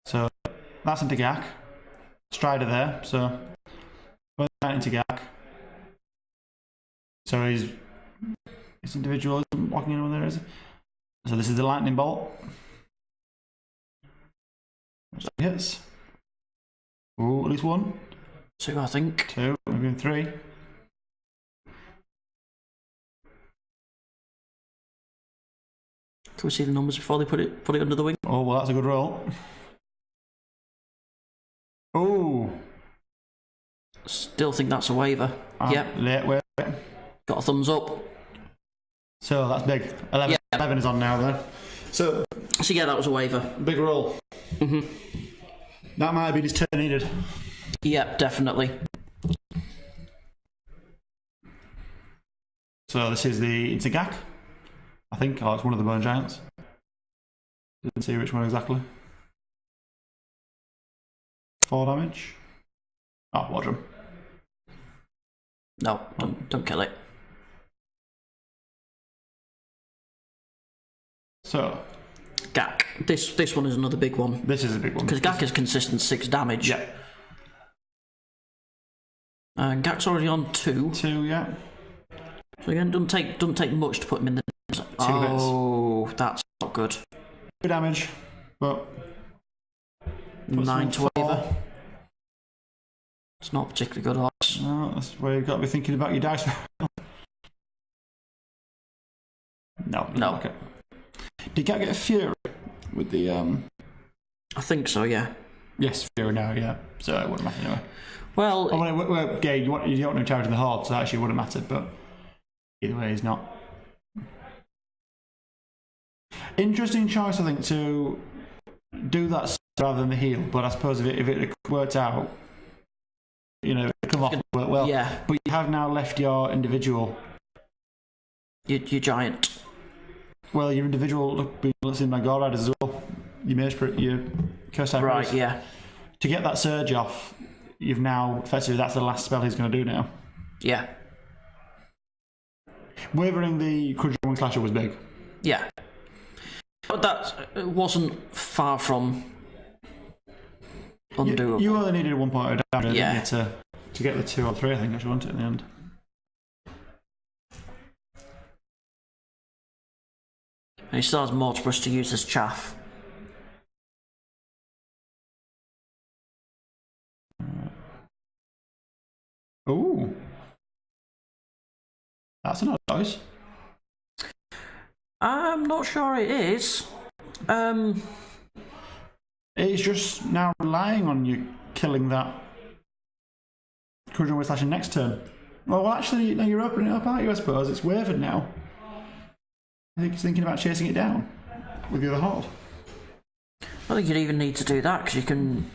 So that's into Gak. Strider there. So both into Gak. So his individual isn't walking in there, is it? So this is the lightning bolt. So hits. Oh, at least 1. 2, I think. 2, maybe 3. Can we see the numbers before they put it under the wing? Oh, well, that's a good roll. Oh. Still think that's a waiver. Yep. Late wait. Got a thumbs up. So that's big. 11, Yeah. 11 is on now then. So Yeah, that was a waiver. big roll. That might have been his turn needed. Yep, definitely. So this is it's a Gak, I think. Oh, it's one of the bone giants. Didn't see which one exactly. 4 damage. Oh, watch him. No, don't kill it. So Gak. This one is another big one. this is a big one. Because Gak is consistent 6 damage. Yeah. And Gak's already on 2. 2, yeah. So again, doesn't take much to put him in the. 2 hits. Oh, that's not good. 2 damage, but 9 to 4. waiver. It's not particularly good odds. No, that's where you've got to be thinking about your dice. No. Okay. Did Gak get a Fury with the I think so, yeah. Yes, Fury now, yeah. So it wouldn't matter anyway. Well, Yeah, you don't want him charging the horde, so that actually wouldn't matter, but either way, he's not. Interesting choice, I think, to do that rather than the heal, but I suppose if it worked out, it come off well. yeah, But you have now left your individual. your giant. Well, your individual looks in my Gore Riders as well. Your Curse Type Right, Race. yeah. To get that surge off, you've now effectively that's the last spell he's going to do now. Yeah. Wavering the Crudgeon Slasher was big. Yeah. But that wasn't far from undoable. You only needed 1 point of damage, Yeah. didn't you, to get the 2 or 3, I think, actually, wasn't it, in the end? And he still has Mortimer's to use as chaff. Ooh. That's an odd choice. I'm not sure it is. It's just now relying on you killing that Crucial with slashing next turn. Well, actually, no, you're opening it up, aren't you, I suppose? It's wavered now. I think he's thinking about chasing it down with the other horde. I think you'd even need to do that, because you're going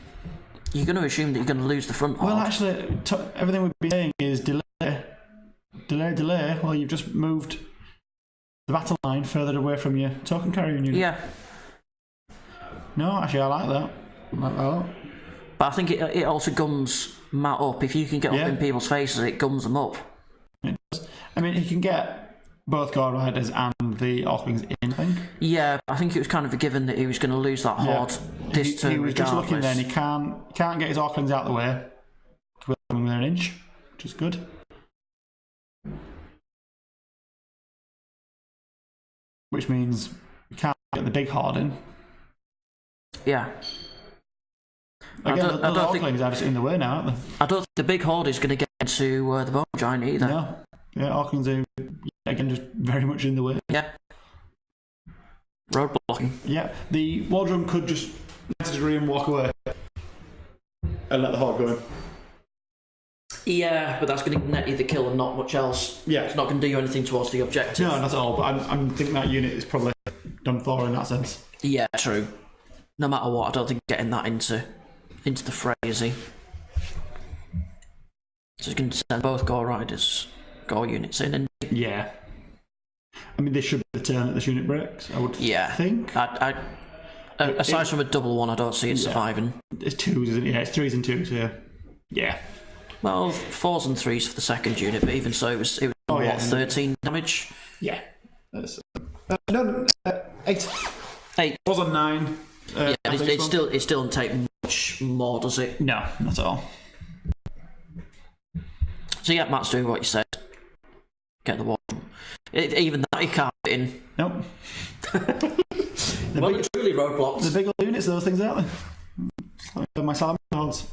to assume that you're going to lose the front horde. Well, actually, everything we've been saying is delay. Well, you've just moved the battle line further away from your token carrying unit. Yeah. No, actually, I like that. But I think it also gums Matt up. If you can get up in people's faces, it gums them up. It does. I mean, he can get both Gore Riders and the Orklings in, I think. Yeah, I think it was kind of a given that he was going to lose that horde this turn. He was just looking regardless. then. He can't get his Orklings out of the way. We're coming within an inch, which is good. Which means we can't get the big horde in. Yeah. Again, the Orklings are just in the way now, aren't they? I don't think the big horde is going to get into the Bone Giant either. No. Yeah, Orklings are, again, just very much in the way. Yeah. Road blocking. Yeah, the War Drum could just let his degree and walk away and let the horde go in. Yeah, but that's going to net you the kill and not much else. Yeah. It's not going to do anything towards the objective. No, not at all, but I'm thinking that unit is probably done for in that sense. Yeah, true. No matter what, I don't think getting that into the fray, is he? So he's going to send both Gore Riders, Gore units in, and Yeah. I mean, this should be the turn that this unit breaks, I would think. Aside from a double one, I don't see it surviving. It's 2s, isn't it? Yeah, it's 3s and 2s, yeah. Yeah. Well, 4s and 3s for the second unit, but even so, it was 13 damage? Yeah. No, 8. 8. It was on 9. Yeah, it still doesn't take much more, does it? No, not at all. So yeah, Matt's doing what you said. Get the one. Even that he can't get in. Nope. Well, it's really roadblocks. The big units, those things, aren't they? It's like my salmon hordes.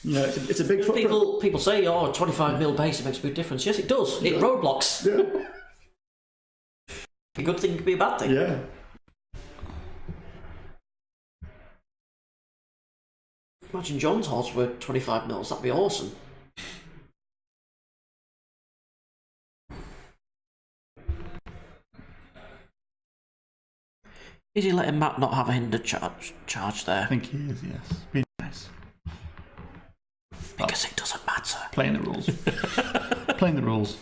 Yeah, it's a big footprint. People say, 25mm base, it makes a big difference. Yes, it does. It roadblocks. Yeah. A good thing could be a bad thing. Yeah. Imagine John's horse were 25mm, that'd be awesome. Is he letting Matt not have a hindered charge there? I think he is, yes. Be nice. Because it doesn't matter. Playing the rules. Playing the rules.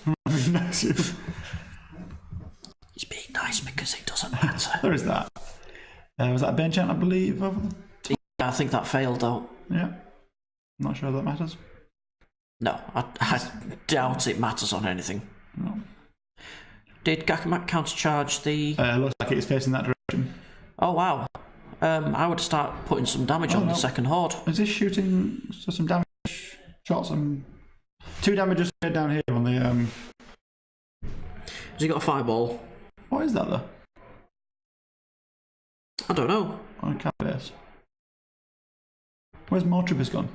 Nice. He's being nice because it doesn't matter. There is that. Was that a bench chant, I believe? Over them? Yeah, I think that failed though. Yeah. I'm not sure that matters. No, I doubt it matters on anything. No. Did Gakamak countercharge the... Looks like it's facing that direction. Oh wow. I would start putting some damage on the second horde. Is this shooting some damage shots? 2 damages down here on the... Has he got a fireball? What is that though? I don't know. On a cat base. Where's Mortribus gone?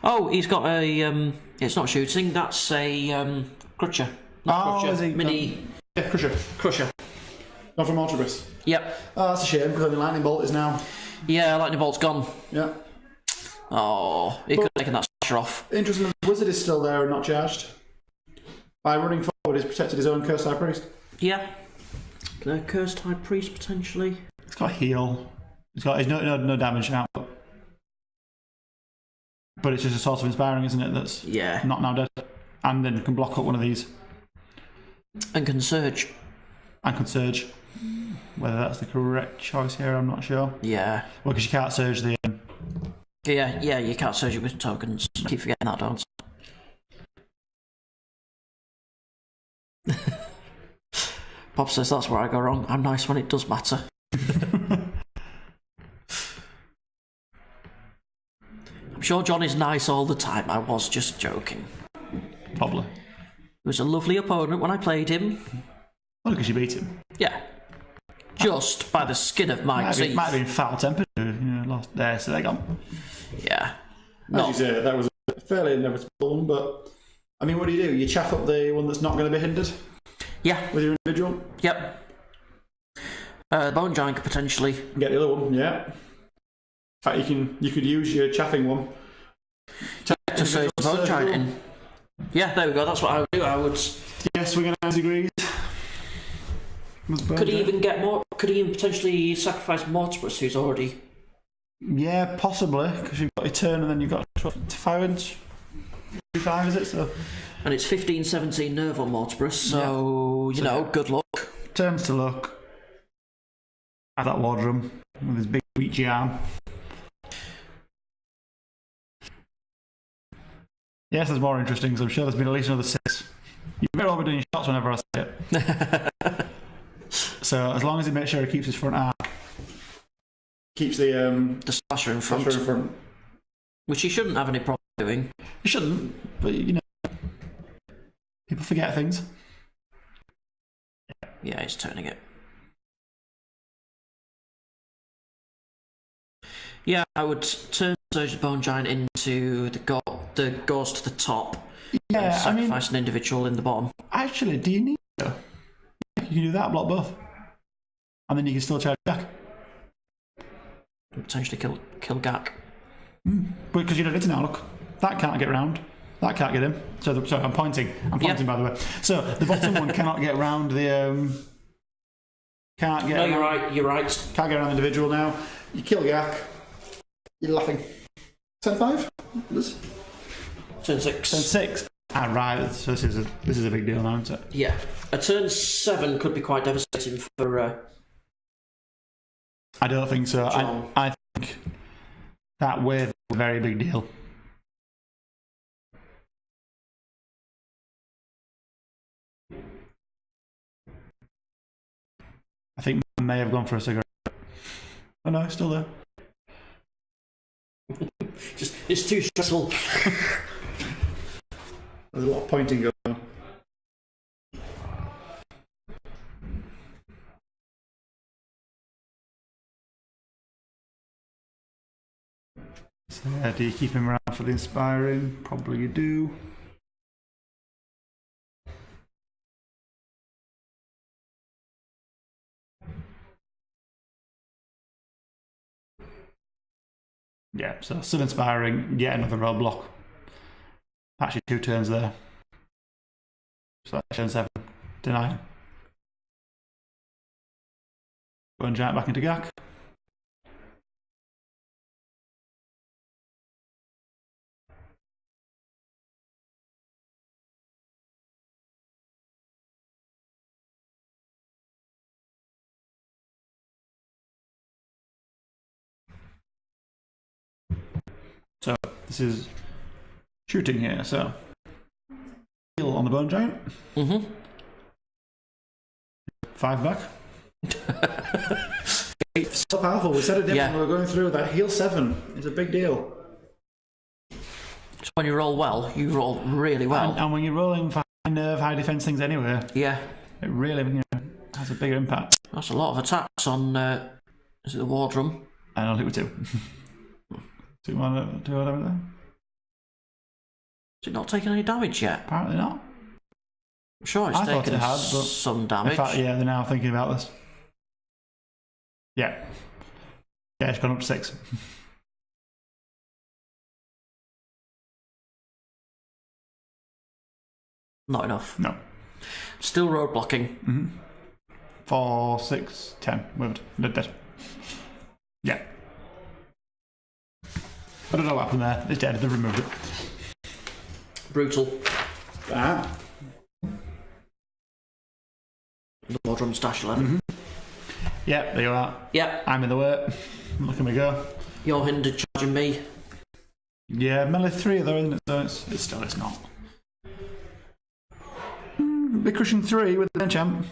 Oh, he's got a... it's not shooting, that's a crutcher. Not crutcher. Is he? Mini... Yeah, Crusher. Not from Mortribus. Yep. Oh, that's a shame because the lightning bolt is now... Yeah, lightning bolt's gone. Yeah. Oh, he could have taken that slasher off. Interesting, the wizard is still there and not charged. By running forward, he's protected his own cursed high priest. Yeah. The cursed high priest, potentially. He's got heal. He's no damage output. But it's just a source of inspiring, isn't it? That's not now dead. And then can block up one of these. And can surge. And can surge. Whether that's the correct choice here, I'm not sure. Yeah. Well, because you can't surge the... Yeah, you can't surge it with tokens. Keep forgetting that, don't you? Pop says that's where I go wrong. I'm nice when it does matter. I'm sure John is nice all the time. I was just joking. Probably. He was a lovely opponent when I played him. Well, because you beat him. Yeah. Just by the skin of my teeth. Might have been foul-tempered. Lost there, so they gone. Yeah. As you say, that was a fairly inevitable one, but... I mean, what do? You chaff up the one that's not going to be hindered? Yeah. With your individual? Yep. The Bone Giant could potentially... Get the other one, yeah. In fact, you could use your chaffing one. To surge the Bone Giant in. Yeah, there we go. That's what I would do. I would... Yes, we're going to have degrees. Could he even get more... Could he even potentially sacrifice Mortimerus, who's already... Yeah, possibly, because you've got your turn and then you've got 5 inch. 5 is it? So. And it's 15-17 nerve on Mortimerus, so, you know, good luck. Turns to look. Have that Wardrum with his big reachy arm. Yes, there's more interesting, so I'm sure there's been at least another 6. You better all be doing shots whenever I say it. So, as long as he makes sure he keeps his front arc. Keeps the slasher in front. Which he shouldn't have any problem doing. He shouldn't, but you know. People forget things. Yeah, he's turning it. Yeah, I would turn Surge the Bone Giant into the goes to the top. Yeah, and sacrifice an individual in the bottom. Actually, do you need to? You can do that, block both. And then you can still charge back. Potentially kill Gak. Because you don't need to now, look. That can't get round. That can't get him. So, sorry, I'm pointing, by the way. So, the bottom one cannot get round the... Can't get... No, you're right. Can't get around the individual now. You kill Gak. You're laughing. Turn 5? Turn 6. Turn 6. Ah, right. So this is a big deal now, isn't it? Yeah. A turn 7 could be quite devastating for... I don't think so. I think that wave is a very big deal. I think I may have gone for a cigarette. Oh no, it's still there. It's too stressful. There's a lot of pointing going on. So, do you keep him around for the inspiring? Probably you do. Yeah, so still inspiring, yet another roadblock. Actually 2 turns there. So that's turn 7. Deny. Bone Giant back into Gak. So this is shooting here, so heal on the Bone Giant. 5 back. It's so powerful. We said it different when we were going through that. Heal 7 is a big deal. So when you roll well, you roll really well. And when you're rolling for high nerve, high defense things anyway, yeah, it really has a bigger impact. That's a lot of attacks on. Is it the Wardrum? I don't think we 2. 2 whatever there. Is it not taking any damage yet? Apparently not. I'm sure it's taken some damage. In fact, yeah, they're now thinking about this. Yeah. Yeah, it's gone up to 6. Not enough. No. Still road blocking. 4, 6, 10. Moved. Dead. Yeah. I don't know what happened there. It's dead. They removed it. Brutal. Ah. The Wardrum stash 11. Yeah, there you are. Yeah. I'm in the way. Look at me go. You're hindered charging me. Yeah, melee 3 though, isn't it? So it's not. Big crushing 3 with the champ.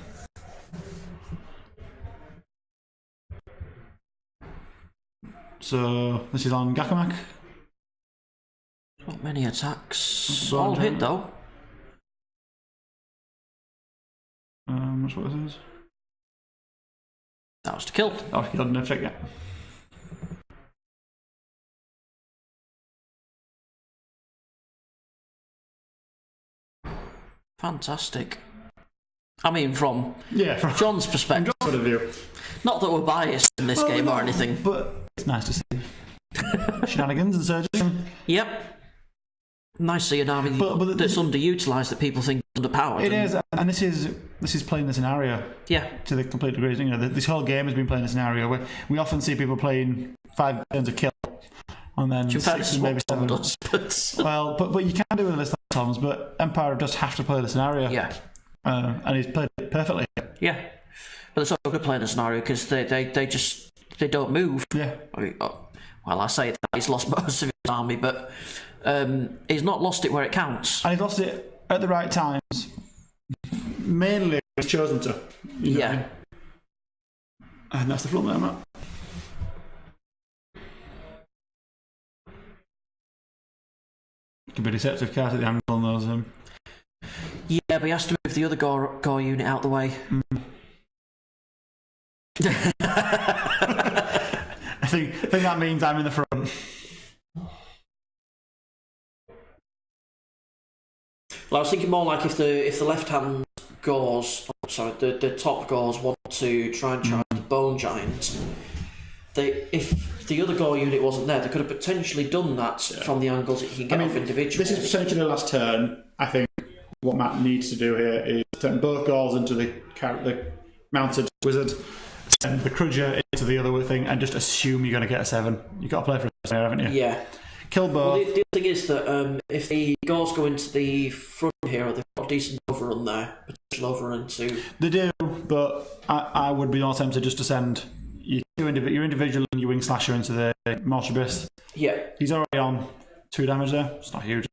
So this is on Gakamak. Not many attacks. All hit though. That's what this is. That was to kill. Oh, he doesn't check yet. Fantastic. I mean, from from John's perspective. John's point of view. Not that we're biased in this game or anything. But it's nice to see. Shenanigans and surgery. Yep. Nice to see an army that's underutilised that people think is underpowered. It is, and this is playing the scenario. Yeah. To the complete degree. You know, this whole game has been playing the scenario where we often see people playing 5 turns of kill, and then 6 and maybe 7. Does, but... Well, but you can do with a list of Toms, but Empire just have to play the scenario. Yeah. And he's played it perfectly. Yeah. But it's not good playing the scenario because they don't move. Yeah. I say that he's lost most of his army, but he's not lost it where it counts. And he's lost it at the right times. Mainly, he's chosen to. You know. And that's the front that I'm at. Could be deceptive cards at the angle on those. Yeah, but he has to move the other gore unit out the way. I think that means I'm in the front. Well, I was thinking more like if the left hand gores, the top gores want to try and charge the bone giant. If the other gore unit wasn't there, they could have potentially done that from the angles that he can get off individuals. This is potentially the last turn. I think what Matt needs to do here is turn both gores into the mounted wizard, and the Crudger into the other thing, and just assume you're going to get a 7. You've got to play for a 7, haven't you? Yeah. Kill both. Well, the thing is that if the gores go into the front here, they've got a decent overrun there, potential overrun too. They do, but I would be more tempted just to send your individual and your wing slasher into the Martial Abyss. Yeah. He's already on 2 damage there. It's not huge.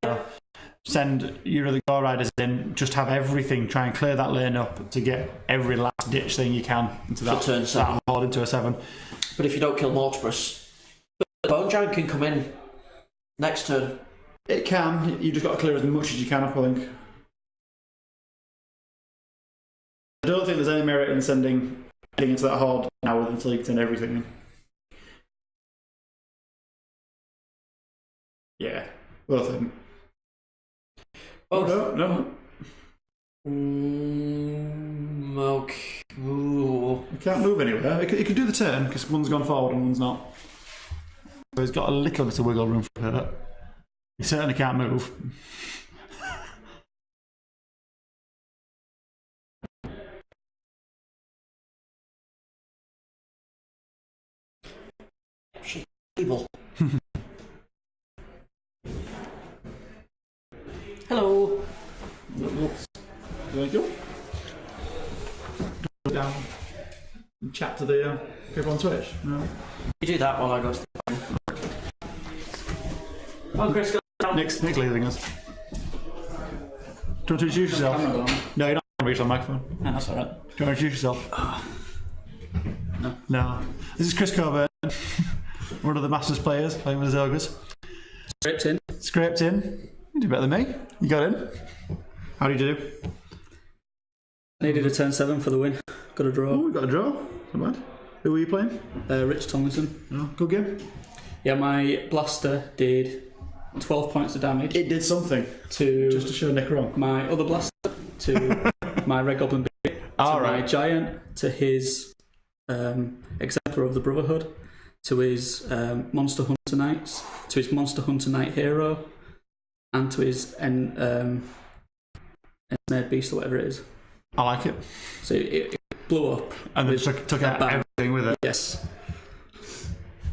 Send your other Gore Riders in, just have everything, try and clear that lane up to get every last ditch thing you can into that horde into a 7. But if you don't kill Mortibus, the Bone Giant can come in next turn. It can, you just got to clear as much as you can up, I think. I don't think there's any merit in sending anything into that horde now until you can send everything in. Yeah, both of them. Oh, no. Okay. Ooh. He can't move anywhere. He could do the turn because one's gone forward and one's not. So he's got a little bit of wiggle room for that. He certainly can't move. She's evil. Hello. There you go. Go down and chat to the people on Twitch. No. You do that while I go to the... Oh, Chris, go down. Nick's leaving us. Do you want to introduce yourself? No, you're not going to reach on the microphone. No, that's alright. Do you want to introduce yourself? No. This is Chris Coburn, one of the Masters players playing with the Zogres. Scraped in. You did better than me. You got in. How did you do? Needed a turn 7 for the win. Got a draw. Oh, we got a draw. Not bad. Who were you playing? Rich Tomlinson. Oh, good game. Yeah, my blaster did 12 points of damage. It did something. Just to show Nick wrong. My other blaster, to my Red Goblin Baby, to my Giant, to his Exemplar of the Brotherhood, to his Monster Hunter Knights, to his Monster Hunter Knight Hero, and to his Ensnared Beast or whatever it is. I like it. So it blew up. And then took out everything with it. Yes.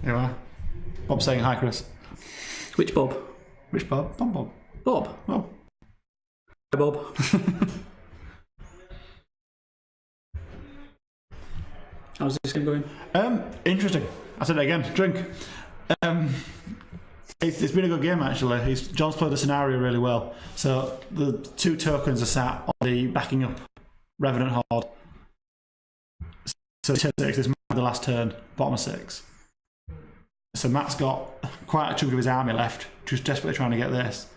There you are. Bob's saying hi, Chris. Which Bob? Which Bob? Bob. Bob. Oh. Hi, Bob. How's this game going? Interesting. I said it again. Drink. It's been a good game actually. John's played the scenario really well. So the 2 tokens are sat on the backing up Revenant Horde. So turn 6 is the last turn, bottom of 6. So Matt's got quite a chunk of his army left, just desperately trying to get this.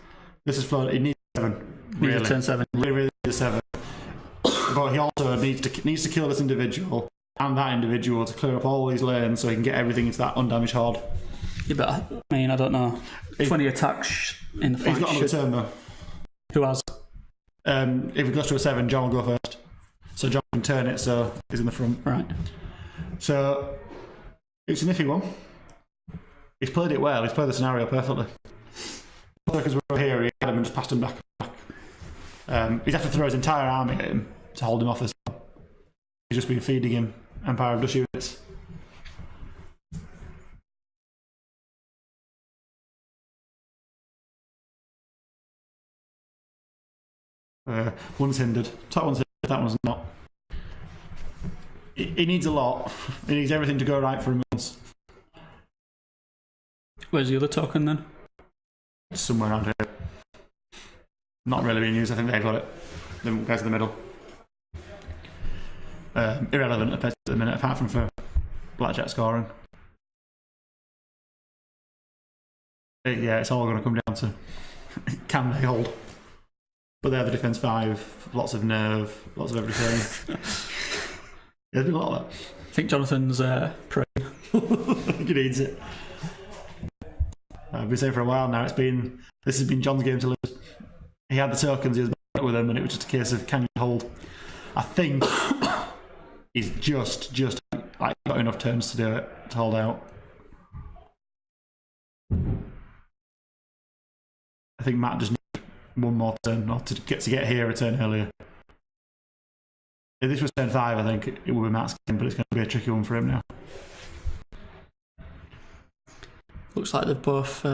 This is flown. He needs 7. Really, turn 7. Really needs 7. But he also needs to kill this individual and that individual to clear up all these lanes so he can get everything into that undamaged horde. Yeah, but I mean, I don't know. 20 attacks in the fight. He's got another turn though. Who has? If it goes to a 7, John will go first. So John can turn it so he's in the front. Right. So it's an iffy one. He's played it well. He's played the scenario perfectly. Because we're here, he had him and just passed him back. He'd have to throw his entire army at him to hold him off this. He's just been feeding him Empire of Dust units. One's hindered. Top one's hindered, that one's not. He needs a lot. He needs everything to go right for him once. Where's the other token then? Somewhere around here. Not really being used, I think they've got it. The guys in the middle. Irrelevant at the minute, apart from for blackjack scoring. Yeah, it's all going to come down to can they hold? But they're the defence 5, lots of nerve, lots of everything. There's been a lot of that. I think Jonathan's praying. He needs it. I've been saying for a while now, this has been John's game to lose. He had the tokens, he was back with them, and it was just a case of can you hold? I think he's just like got enough turns to do it, to hold out. I think Matt just needs one more turn, not to get here a turn earlier. If this was turn 5, I think it would be Matt's game, but it's going to be a tricky one for him now. Looks like they've both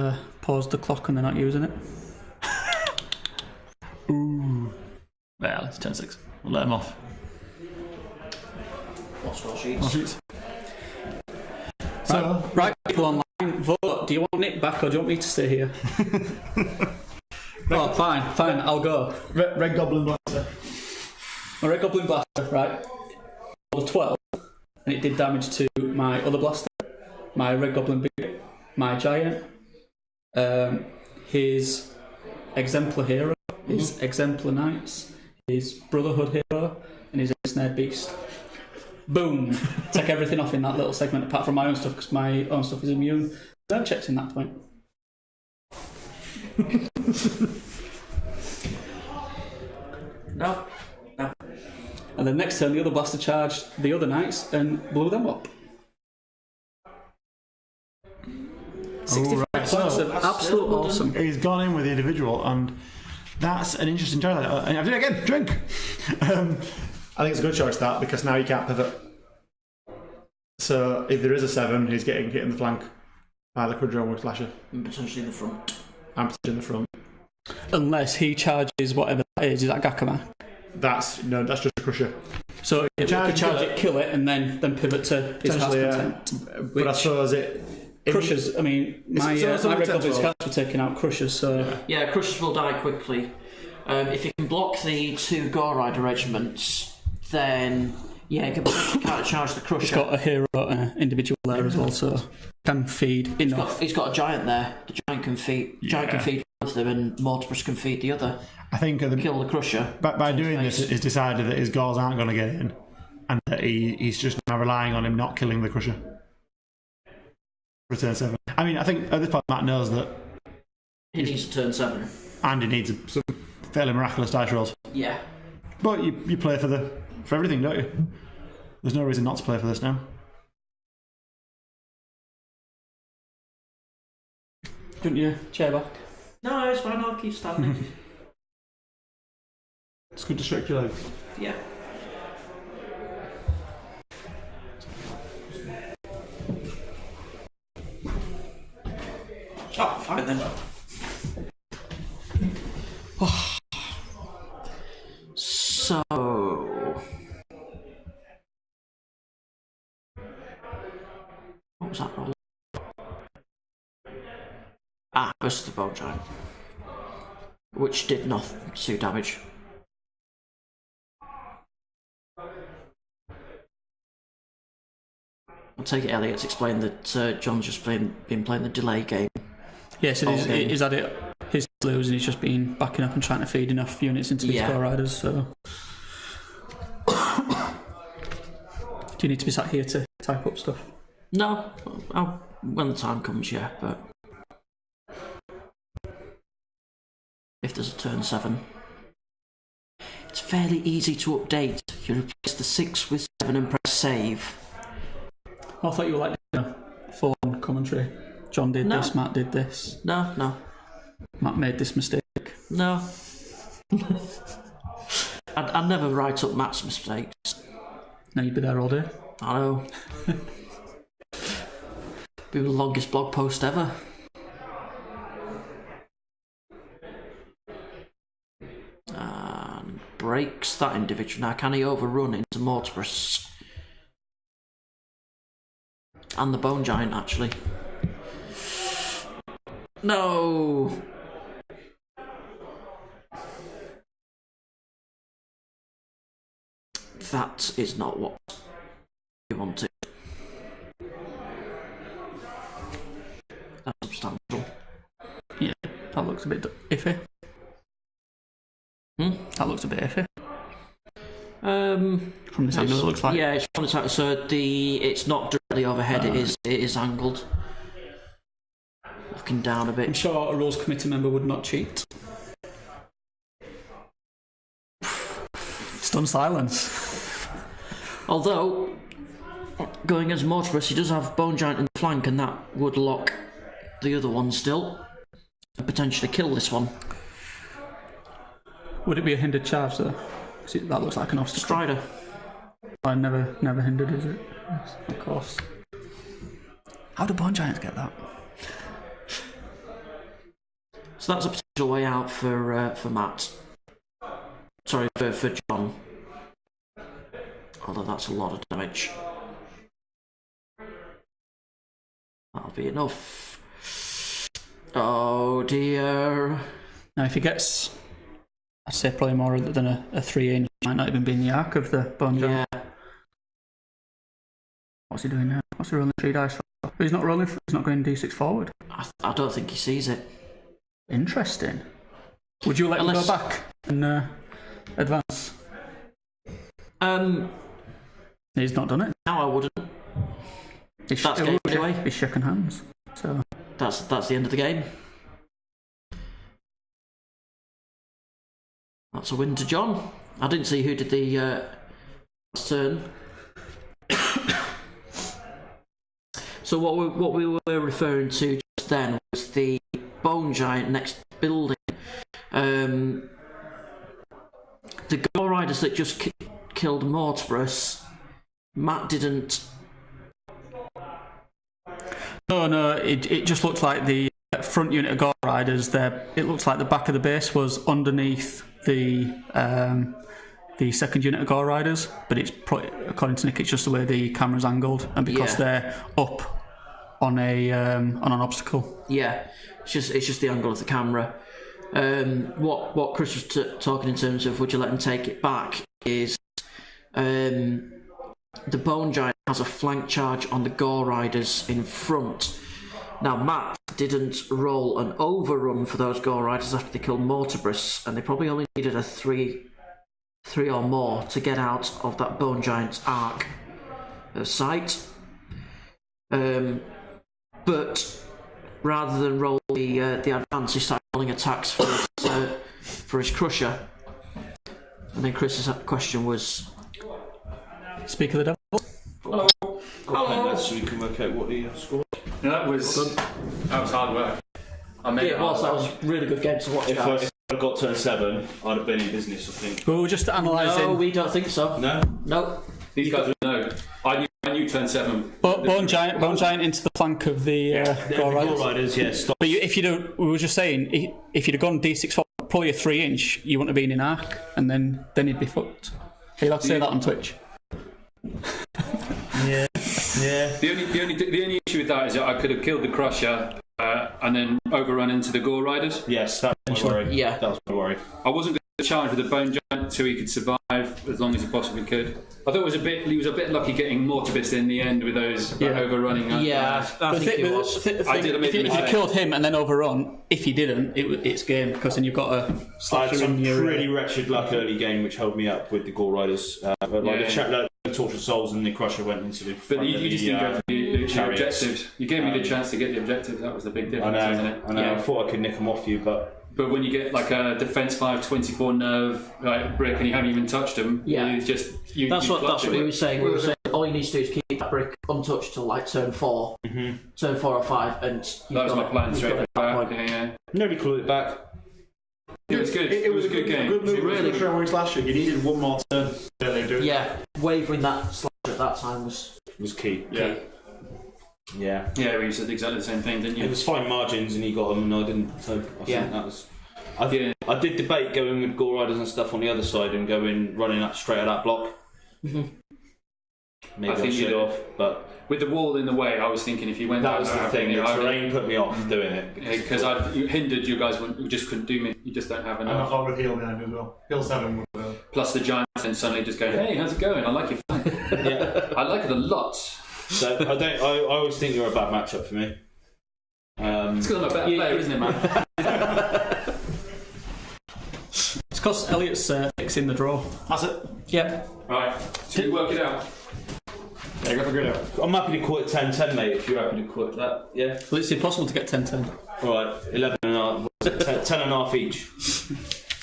paused the clock and they're not using it. Ooh. Well, it's turn 6. We'll let him off. Lost all sheets. More sheets. So, right, people online, vote. Do you want Nick back or do you want me to stay here? Oh, fine, I'll go. Red Goblin Blaster. My Red Goblin Blaster, right, rolled a 12, and it did damage to my other blaster, my Red Goblin Big, my Giant, his Exemplar Hero, his Exemplar Knights, his Brotherhood Hero, and his Ensnared Beast. Boom! Take everything off in that little segment, apart from my own stuff, because my own stuff is immune. Don't check in that point. No. And then next turn, the other blaster charged the other knights and blew them up. 65 points of absolute awesome. He's gone in with the individual, and that's an interesting choice. And I did it again, drink! I think it's a good choice, that, because now you can't pivot. So if there is a 7, he's getting hit in the flank by the Quadrone with Slasher. And potentially in the front. And potentially in the front. Unless he charges whatever that is that Gakama? That's just a Crusher. So he could charge it, kill it, and then pivot to his heart's content. But I suppose Crushers, I mean, my Red Goblin's cards were taking out Crushers, so... Yeah, Crushers will die quickly. If you can block the 2 Gore Rider regiments, then... Yeah, you can potentially counter-charge the Crusher. He's got a hero individual there as well, so... Can feed enough. He's got a Giant there. The Giant can feed... Giant can feed one of them, and Mortimer's can feed the other. I think... Kill the Crusher. By doing this, he's decided that his Gores aren't going to get in, and that he's just now relying on him not killing the Crusher. For turn 7. I mean, I think at this point Matt knows that he needs to turn 7. And he needs some fairly miraculous dice rolls. Yeah. But you play for everything, don't you? There's no reason not to play for this now. Don't you chair back? No, it's fine, I'll keep standing. It's good to stretch your legs. Yeah. Oh, fine then. So... What was that roll? Versus the Bone Giant. Which did nothing, 2 damage. I take it Elliot's explained that John's just been playing the delay game. Yes, he's had it. His lose, and he's just been backing up and trying to feed enough units into these Gore Riders. So, do you need to be sat here to type up stuff? No, when the time comes, yeah. But if there's a turn 7, it's fairly easy to update. You replace the 6 with 7 and press save. I thought you were like phone commentary. John did this, Matt did this. No. Matt made this mistake. No. I'd never write up Matt's mistakes. No, you'd be there all day. I know. Be the longest blog post ever. And breaks that individual. Now, can he overrun into Mortimer's? And the Bone Giant, actually. No! That is not what we wanted. That's substantial. Yeah, that looks a bit iffy. That looks a bit iffy. From this angle, it looks like. Yeah, it's from this angle. So it's not directly overhead. It is angled. Looking down a bit. I'm sure a rules committee member would not cheat. Stunned silence. Although, going as Mortimerus, he does have Bone Giant in the flank, and that would lock the other one still, and potentially kill this one. Would it be a hindered charge though? That looks like an obstacle. Strider. I never hindered, is it? Yes, of course. How do Bone Giants get that? So that's a potential way out for Matt. Sorry, for John. Although that's a lot of damage. That'll be enough. Oh dear. Now if he gets, I'd say probably more than a 3-inch, might not even be in the arc of the Bone Giant. Yeah. What's he doing now? What's he rolling 3 dice for? He's not rolling, he's not going D6 forward. I don't think he sees it. Interesting. Would you let him go back and advance? He's not done it. No, I wouldn't. That's game anyway. He's shaking hands. So that's the end of the game. That's a win to John. I didn't see who did the turn. So what we were referring to just then was the Bone Giant next building. The Gore Riders that just killed Mortimerus. Matt didn't. No, it just looked like the front unit of Gore Riders there. It looks like the back of the base was underneath the second unit of Gore Riders, but it's according to Nick, it's just the way the camera's angled, and because they're up on an obstacle. Yeah, it's just the angle of the camera. What Chris was talking in terms of would you let him take it back is the Bone Giant has a flank charge on the Gore Riders in front. Now Matt didn't roll an overrun for those Gore Riders after they killed Mortimerus, and they probably only needed a three or more to get out of that Bone Giant's arc of sight. But rather than roll the advance, he started rolling attacks for his Crusher. And then Chris's question was... Speak of the devil. Hello. Hello. So we can work out what he scored. No, that was hard work. That was a really good game to watch. If I got turn 7, I'd have been in business, I think. We were just analysing. No, we don't think so. No? These guys would know. I knew turn 7. Bone Giant into the flank of the Gore Riders. Yes. But if you don't, we were just saying, if you'd have gone D6 for probably a 3-inch, you wouldn't have been in arc, and then you'd be fucked. Are you allowed to say that on Twitch? Yeah. The only issue with that is that I could have killed the Crusher and then overrun into the Gore Riders. Yes, that was my worry. Yeah. That was my worry. I wasn't going the challenge with the bone giant so he could survive as long as he possibly could. I thought he was a bit lucky getting Mortibus in the end with those overrunning. Yeah, I think it was. If you killed him and then overrun, if you didn't, it's game, because then you've got a I had slasher some in your... pretty wretched luck early game which held me up with the Gore Riders. The Torch of Souls and the Crusher went into the front. But you just didn't go for the objectives. You gave me the chance to get the objectives. That was the big difference, isn't it? I know. Yeah. I thought I could nick them off you, but when you get like a defense 5, 24 nerve brick and you haven't even touched them, that's what we were saying. We were saying all you need to do is keep that brick untouched till like turn 4, turn 4 or 5, and that was my plan straight back. Nobody clawed it back. It was good. It was a good game. Good move. Really good. Last year, you needed one more turn. Yeah, wavering that slasher at that time was key. Yeah. Yeah. Yeah, you said exactly the same thing, didn't you? It was fine margins, and he got them, and I didn't. So I think that was. I did debate going with Gore Riders and stuff on the other side and running up straight at that block. Maybe I think you'd off, but with the wall in the way, I was thinking if you went. That was the thing. The terrain put me off doing it because you hindered you guys. You just couldn't do me. You just don't have enough. And I thought with heal behind as well. Heal 7 would. Plus the giant, and suddenly just go, hey, how's it going? I like your flank. I like it a lot. So I always think you're a bad matchup for me. It's because I'm a better player, isn't it, man? It's because Elliot's fixing the draw. That's it. Yep. Right. Should we work it out? Yeah, go for it out. I'm happy to call it 10-10, mate, if you're happy to call it that. Yeah. Well, it's impossible to get 10-10. Alright, 11 and a half. 10 and a half each.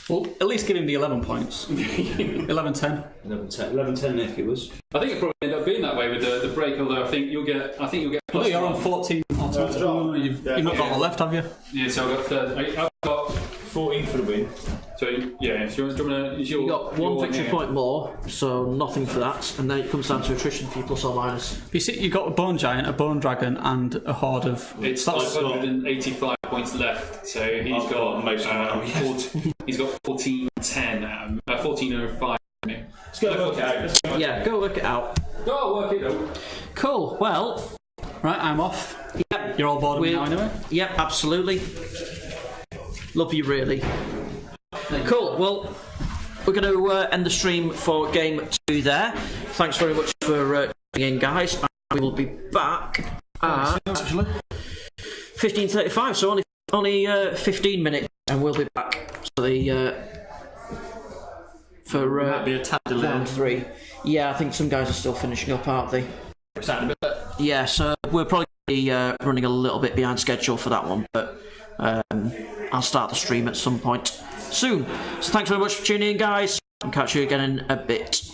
Well, at least give him the 11 points. 11-10. 11-10, Nick, it was. I think it probably ended up being that way with the break, although I think you'll get. Well, you're on 14. You've not got one left, have you? Yeah, so I've got 14 for the win. So yeah, you got one victory point more, so nothing for that, and then it comes down to attrition for you plus or minus. You see, you've got a bone giant, a bone dragon, and a horde of. It's 585 points left, so he's got most. He's got 14-10, 1405. Let's go work it out. Yeah, go work it out. Go work it out. Cool. Well, right, I'm off. Yep. You're all bored of me now, anyway. Yep, absolutely. Love you, really. Cool. Well, we're going to end the stream for game 2 there. Thanks very much for tuning in, guys. And we will be back at 15:35. So only 15 minutes, and we'll be back. So for be a tad round 3. Yeah, I think some guys are still finishing up, aren't they? Yeah. So we're probably running a little bit behind schedule for that one, but I'll start the stream at some point soon. So thanks very much for tuning in, guys, and catch you again in a bit.